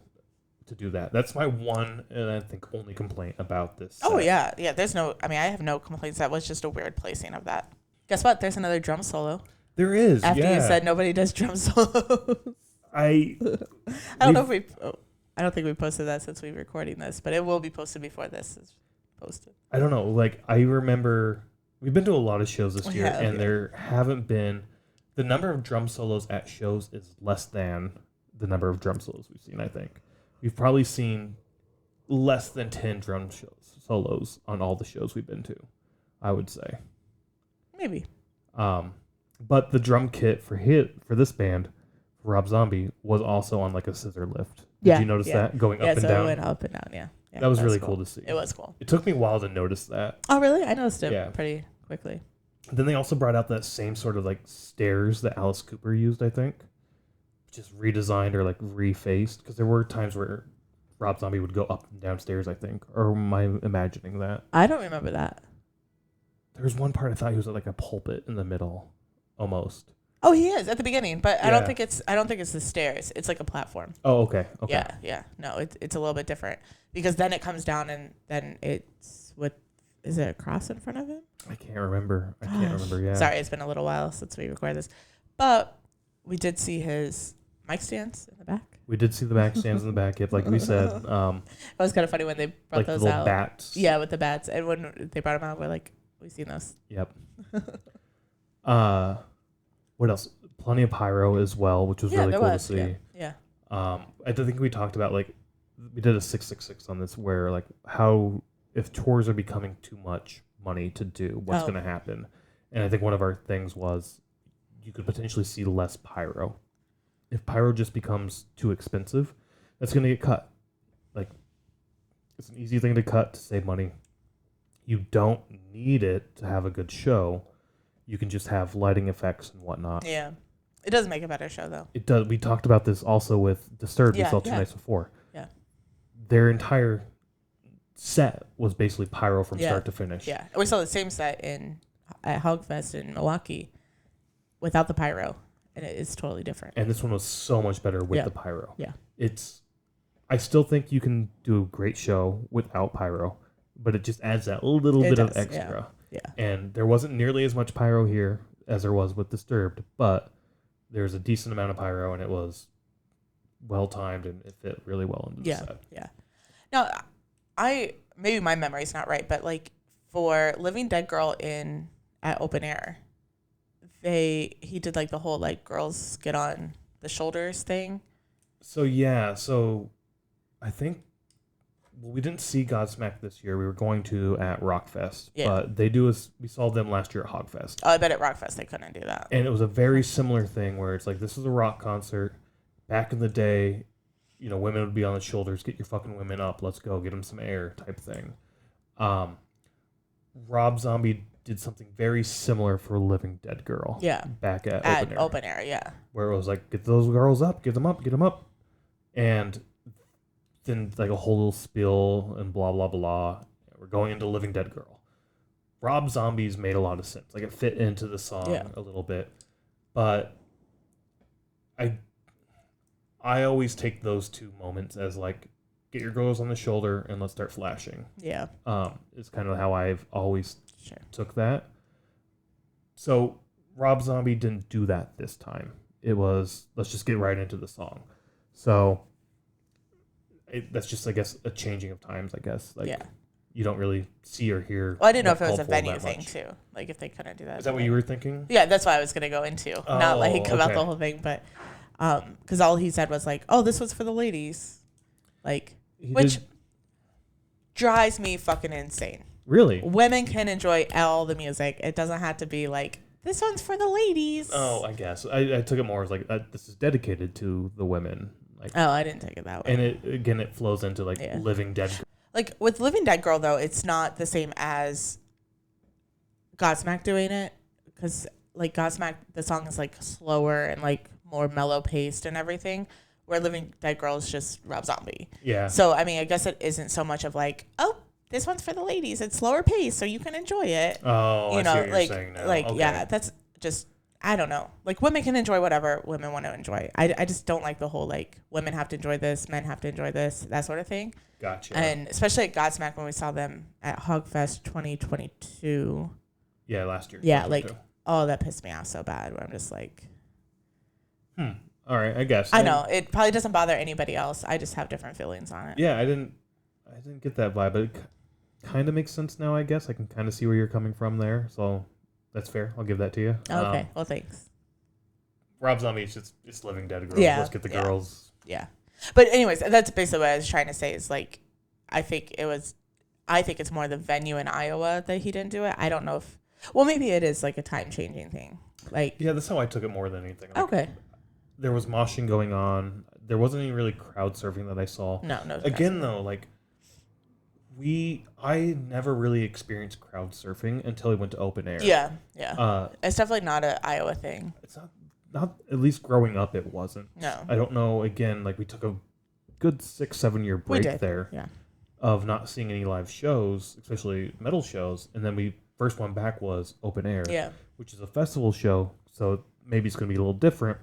to do that. That's my one and I think only complaint about this set. Oh yeah. I have no complaints. That was just a weird placing of that. Guess what? There's another drum solo. There is. After you said nobody does drum solos. I don't think we posted that since we're recording this, but it will be posted before this is posted. I don't know. Like, I remember we've been to a lot of shows this year, and there haven't been the number of drum solos at shows is less than the number of drum solos we've seen. I think we've probably seen less than 10 drum solos on all the shows we've been to. I would say maybe. But the drum kit for this band, Rob Zombie, was also on like a scissor lift. Did you notice that going up and down? Yeah, so it went up and down. Yeah. That was really cool to see. It was cool. It took me a while to notice that. Oh, really? I noticed it pretty quickly. Then they also brought out that same sort of like stairs that Alice Cooper used, I think. Just redesigned or like refaced. Because there were times where Rob Zombie would go up and down stairs, I think. Or am I imagining that? I don't remember that. There was one part I thought he was at like a pulpit in the middle, almost. Oh, he is at the beginning, but I don't think it's the stairs. It's like a platform. Oh, okay. Yeah. No, it's a little bit different because then it comes down and then it's is it a cross in front of him? I can't remember. Yeah. Sorry, it's been a little while since we recorded this, but we did see his mic stands in the back. We did see the back stands in the back. Yep, like we said. It was kind of funny when they brought like those the little out. Bats. Yeah, with the bats, and when they brought them out, we're like, we've seen those. Yep. What else? Plenty of pyro as well, which was really cool to see. Yeah. I think we talked about like we did a 666 on this, where like how if tours are becoming too much money to do, what's going to happen? And I think one of our things was you could potentially see less pyro. If pyro just becomes too expensive, that's going to get cut. Like, it's an easy thing to cut to save money. You don't need it to have a good show. You can just have lighting effects and whatnot. Yeah. It does make a better show, though. It does. We talked about this also with Disturbed. We saw two nights before. Yeah. Their entire set was basically pyro from start to finish. Yeah. We saw the same set at Hogfest in Milwaukee without the pyro, and it is totally different. And this one was so much better with the pyro. Yeah. I still think you can do a great show without pyro, but it just adds that little bit of extra. Yeah. And there wasn't nearly as much pyro here as there was with Disturbed, but there's a decent amount of pyro, and it was well timed, and it fit really well into the set. Yeah. Now, maybe my memory's not right, but like for Living Dead Girl at Open Air, he did like the whole like girls get on the shoulders thing. So I think we didn't see Godsmack this year. We were going to at Rockfest, but we saw them last year at Hogfest. Oh, I bet at Rockfest they couldn't do that. And it was a very similar thing where it's like, this is a rock concert. Back in the day, women would be on the shoulders, get your fucking women up, let's go, get them some air type thing. Rob Zombie did something very similar for Living Dead Girl. Yeah. Back at Open Air, yeah. Where it was like, get those girls up, get them up, get them up. And then like a whole little spiel and blah, blah, blah. We're going into Living Dead Girl. Rob Zombie's made a lot of sense. Like it fit into the song a little bit. But I always take those two moments as like, get your girls on the shoulder and let's start flashing. Yeah. It's kind of how I've always took that. So Rob Zombie didn't do that this time. It was, let's just get right into the song. So that's just, I guess, a changing of times, I guess. Like, you don't really see or hear. Well, I didn't know if it was a venue thing, too. Like, if they couldn't do that. Is that what you were thinking? Yeah, that's what I was going to go into. Not, like, about the whole thing, but... Because all he said was, like, oh, this was for the ladies. Like, which drives me fucking insane. Really? Women can enjoy all the music. It doesn't have to be, like, this one's for the ladies. Oh, I guess. I took it more as, like, this is dedicated to the women. Like, oh, I didn't take it that way. And it flows into like Living Dead. Like with Living Dead Girl though, it's not the same as Godsmack doing it, because like Godsmack, the song is like slower and like more mellow paced and everything. Where Living Dead Girl is just Rob Zombie. Yeah. So I mean, I guess it isn't so much of like, oh, this one's for the ladies. It's slower paced, so you can enjoy it. Oh, I see what you're saying now. Like okay. Yeah, that's just. I don't know. Like, women can enjoy whatever women want to enjoy. I just don't like the whole, like, women have to enjoy this, men have to enjoy this, that sort of thing. Gotcha. And especially at Godsmack when we saw them at Hogfest 2022. Yeah, last year. Yeah, like, oh, that pissed me off so bad where I'm just like... All right, I guess. I know. It probably doesn't bother anybody else. I just have different feelings on it. Yeah, I didn't get that vibe, but it kind of makes sense now, I guess. I can kind of see where you're coming from there, so... That's fair. I'll give that to you. Okay. Well, thanks. Rob Zombie is just Living Dead Girls. Yeah. Let's get the girls. Yeah. But anyways, that's basically what I was trying to say is like, I think it's more the venue in Iowa that he didn't do it. I don't know if, well, maybe it is like a time changing thing. Like, yeah, that's how I took it more than anything. Like, okay. There was moshing going on. There wasn't any really crowd surfing that I saw. No. Again, though, like, I never really experienced crowd surfing until we went to open air. Yeah. It's definitely not an Iowa thing. It's not at least growing up it wasn't. No. I don't know. Again, like we took a good 6-7 year break there of not seeing any live shows, especially metal shows, and then we first one back was open air, which is a festival show, so maybe it's going to be a little different.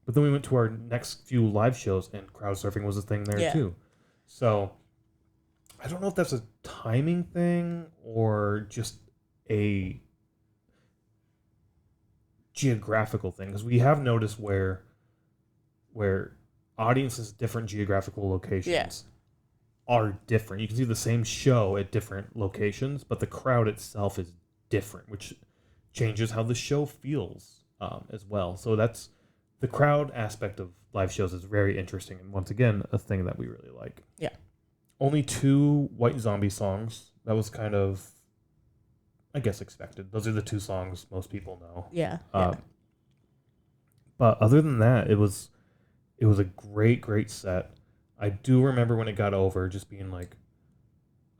But then we went to our next few live shows, and crowd surfing was a thing there too. So I don't know if that's a timing thing or just a geographical thing, because we have noticed where audiences, different geographical locations are different. You can see the same show at different locations, but the crowd itself is different, which changes how the show feels as well. So that's the crowd aspect of live shows is very interesting, and once again, a thing that we really like. Yeah. Only 2 White Zombie songs. That was kind of, I guess, expected. Those are the 2 songs most people know. Yeah. But other than that, it was a great set. I do remember when it got over, just being like,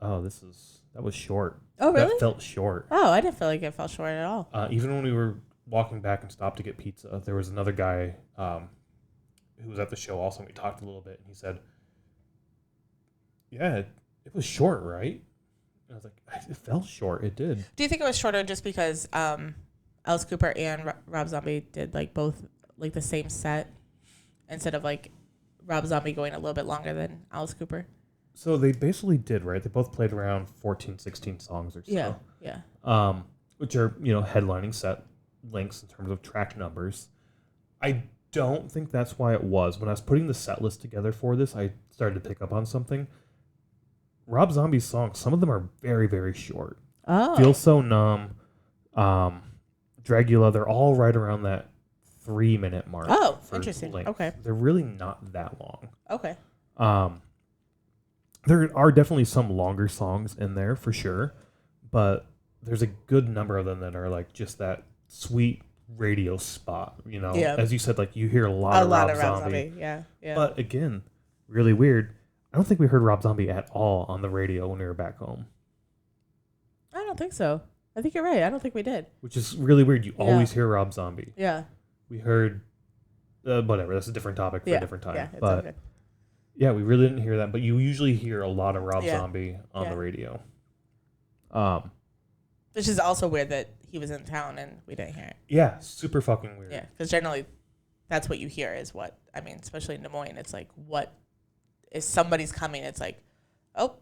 "Oh, that was short." Oh, really? That felt short. Oh, I didn't feel like it felt short at all. Even when we were walking back and stopped to get pizza, there was another guy who was at the show also, and we talked a little bit, and he said, yeah, it was short, right? And I was like, it felt short. It did. Do you think it was shorter just because Alice Cooper and Rob Zombie did like both like the same set instead of like Rob Zombie going a little bit longer than Alice Cooper? So they basically did, right? They both played around 14, 16 songs or so. Yeah, yeah. Which are, headlining set lengths in terms of track numbers. I don't think that's why it was. When I was putting the set list together for this, I started to pick up on something. Rob Zombie's songs, some of them are very, very short. Oh. Feel So Numb, Dragula, they're all right around that 3-minute mark. Oh, interesting. Length. Okay. They're really not that long. Okay. There are definitely some longer songs in there for sure, but there's a good number of them that are like just that sweet radio spot, Yeah. As you said, like you hear a lot of Rob Zombie. Yeah, yeah. But again, really weird. I don't think we heard Rob Zombie at all on the radio when we were back home. I don't think so. I think you're right. I don't think we did. Which is really weird. You always hear Rob Zombie. Yeah. We heard, whatever. That's a different topic for a different time. Yeah, it's but okay. yeah, we really didn't hear that. But you usually hear a lot of Rob Zombie on the radio. Which is also weird that he was in town and we didn't hear it. Yeah, super fucking weird. Yeah, because generally that's what you hear is what, I mean, especially in Des Moines, it's like, what, if somebody's coming, it's like, oh,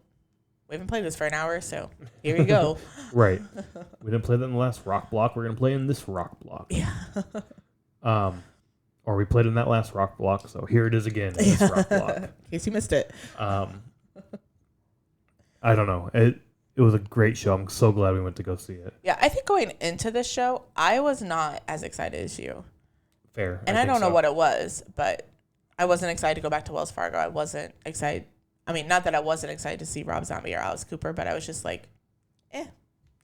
we haven't played this for an hour, so here you go. Right. We didn't play that in the last rock block. We're going to play in this rock block. Yeah. Or we played in that last rock block, so here it is again in this rock block. In case you missed it. I don't know. It was a great show. I'm so glad we went to go see it. Yeah, I think going into this show, I was not as excited as you. Fair. And I don't know what it was, but I wasn't excited to go back to Wells Fargo. I wasn't excited. I mean, not that I wasn't excited to see Rob Zombie or Alice Cooper, but I was just like,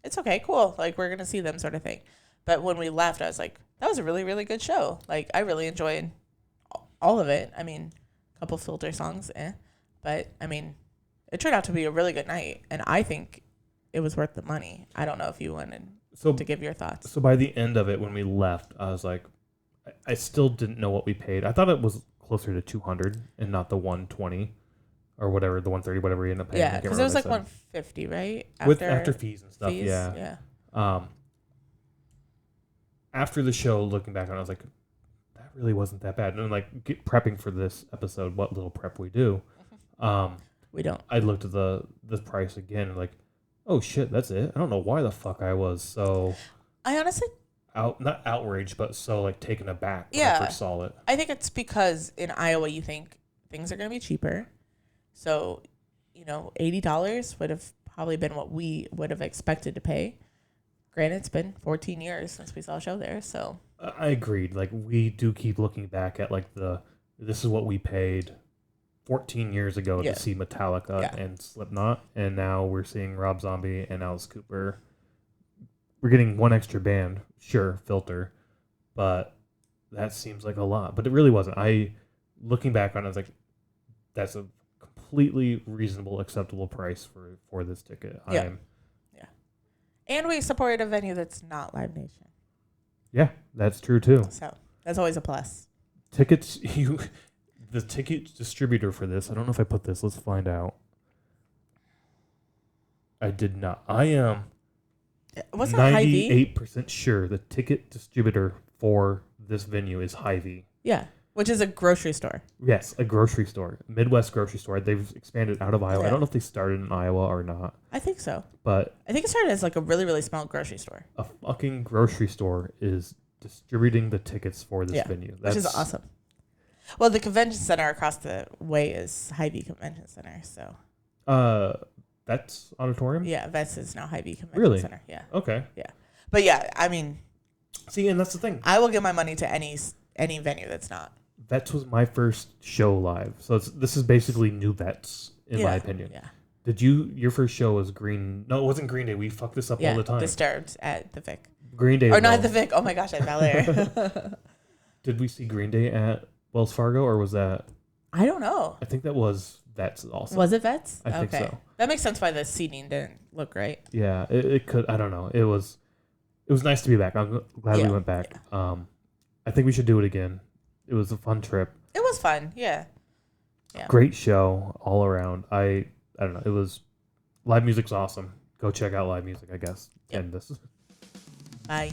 it's okay, cool. Like, we're going to see them sort of thing. But when we left, I was like, that was a really, really good show. Like, I really enjoyed all of it. I mean, a couple filter songs, but I mean, it turned out to be a really good night, and I think it was worth the money. I don't know if you wanted to give your thoughts. So by the end of it, when we left, I was like, I still didn't know what we paid. I thought it was closer to 200 and not the 120 or whatever, the 130, whatever we ended up paying. Yeah, because it was like 150, right? After fees and stuff, fees? Yeah. After the show, looking back on it, I was like, that really wasn't that bad. And like prepping for this episode, what little prep we do, we don't. I looked at the price again and like, oh shit, that's it. I don't know why the fuck I was so. I honestly. Not outraged, but so like taken aback when I first saw it. I think it's because in Iowa you think things are going to be cheaper. So, $80 would have probably been what we would have expected to pay. Granted, it's been 14 years since we saw a show there, so. I agreed. Like, we do keep looking back at, like, this is what we paid 14 years ago to see Metallica and Slipknot, and now we're seeing Rob Zombie and Alice Cooper. We're getting one extra band, sure, Filter, but that seems like a lot. But it really wasn't. Looking back on it, I was like, that's a completely reasonable, acceptable price for this ticket. Yeah. And we supported a venue that's not Live Nation. Yeah, that's true too. So that's always a plus. Tickets, the ticket distributor for this, I don't know if I put this, let's find out. I did not. I am 98% sure the ticket distributor for this venue is Hy-Vee. Yeah, which is a grocery store. Yes, a grocery store. Midwest grocery store. They've expanded out of Iowa. Yeah. I don't know if they started in Iowa or not. I think so. But I think it started as like a really, really small grocery store. A fucking grocery store is distributing the tickets for this venue. Which is awesome. Well, the convention center across the way is Hy-Vee Convention Center, so. That's auditorium? Yeah, Vets is now Hy-Vee Convention Center. Yeah. Okay. Yeah. But yeah, I mean. See, and that's the thing. I will give my money to any venue that's not. Vets was my first show live. So this is basically new Vets, in my opinion. Yeah. Did your first show was Green? No, it wasn't Green Day. We fuck this up all the time. Disturbed at the Vic. Green Day. Or not at the Vic. Oh my gosh, at Bel Air. Did we see Green Day at Wells Fargo or was that? I don't know. I think that was Vets also. Was it Vets? I think so. That makes sense why the seating didn't look right. Yeah, it could. I don't know. It was. it was nice to be back. I'm glad we went back. Yeah. I think we should do it again. It was a fun trip. It was fun. Yeah. Yeah. Great show all around. I don't know. It was live music's awesome. Go check out live music, I guess. Yep. And this. Bye.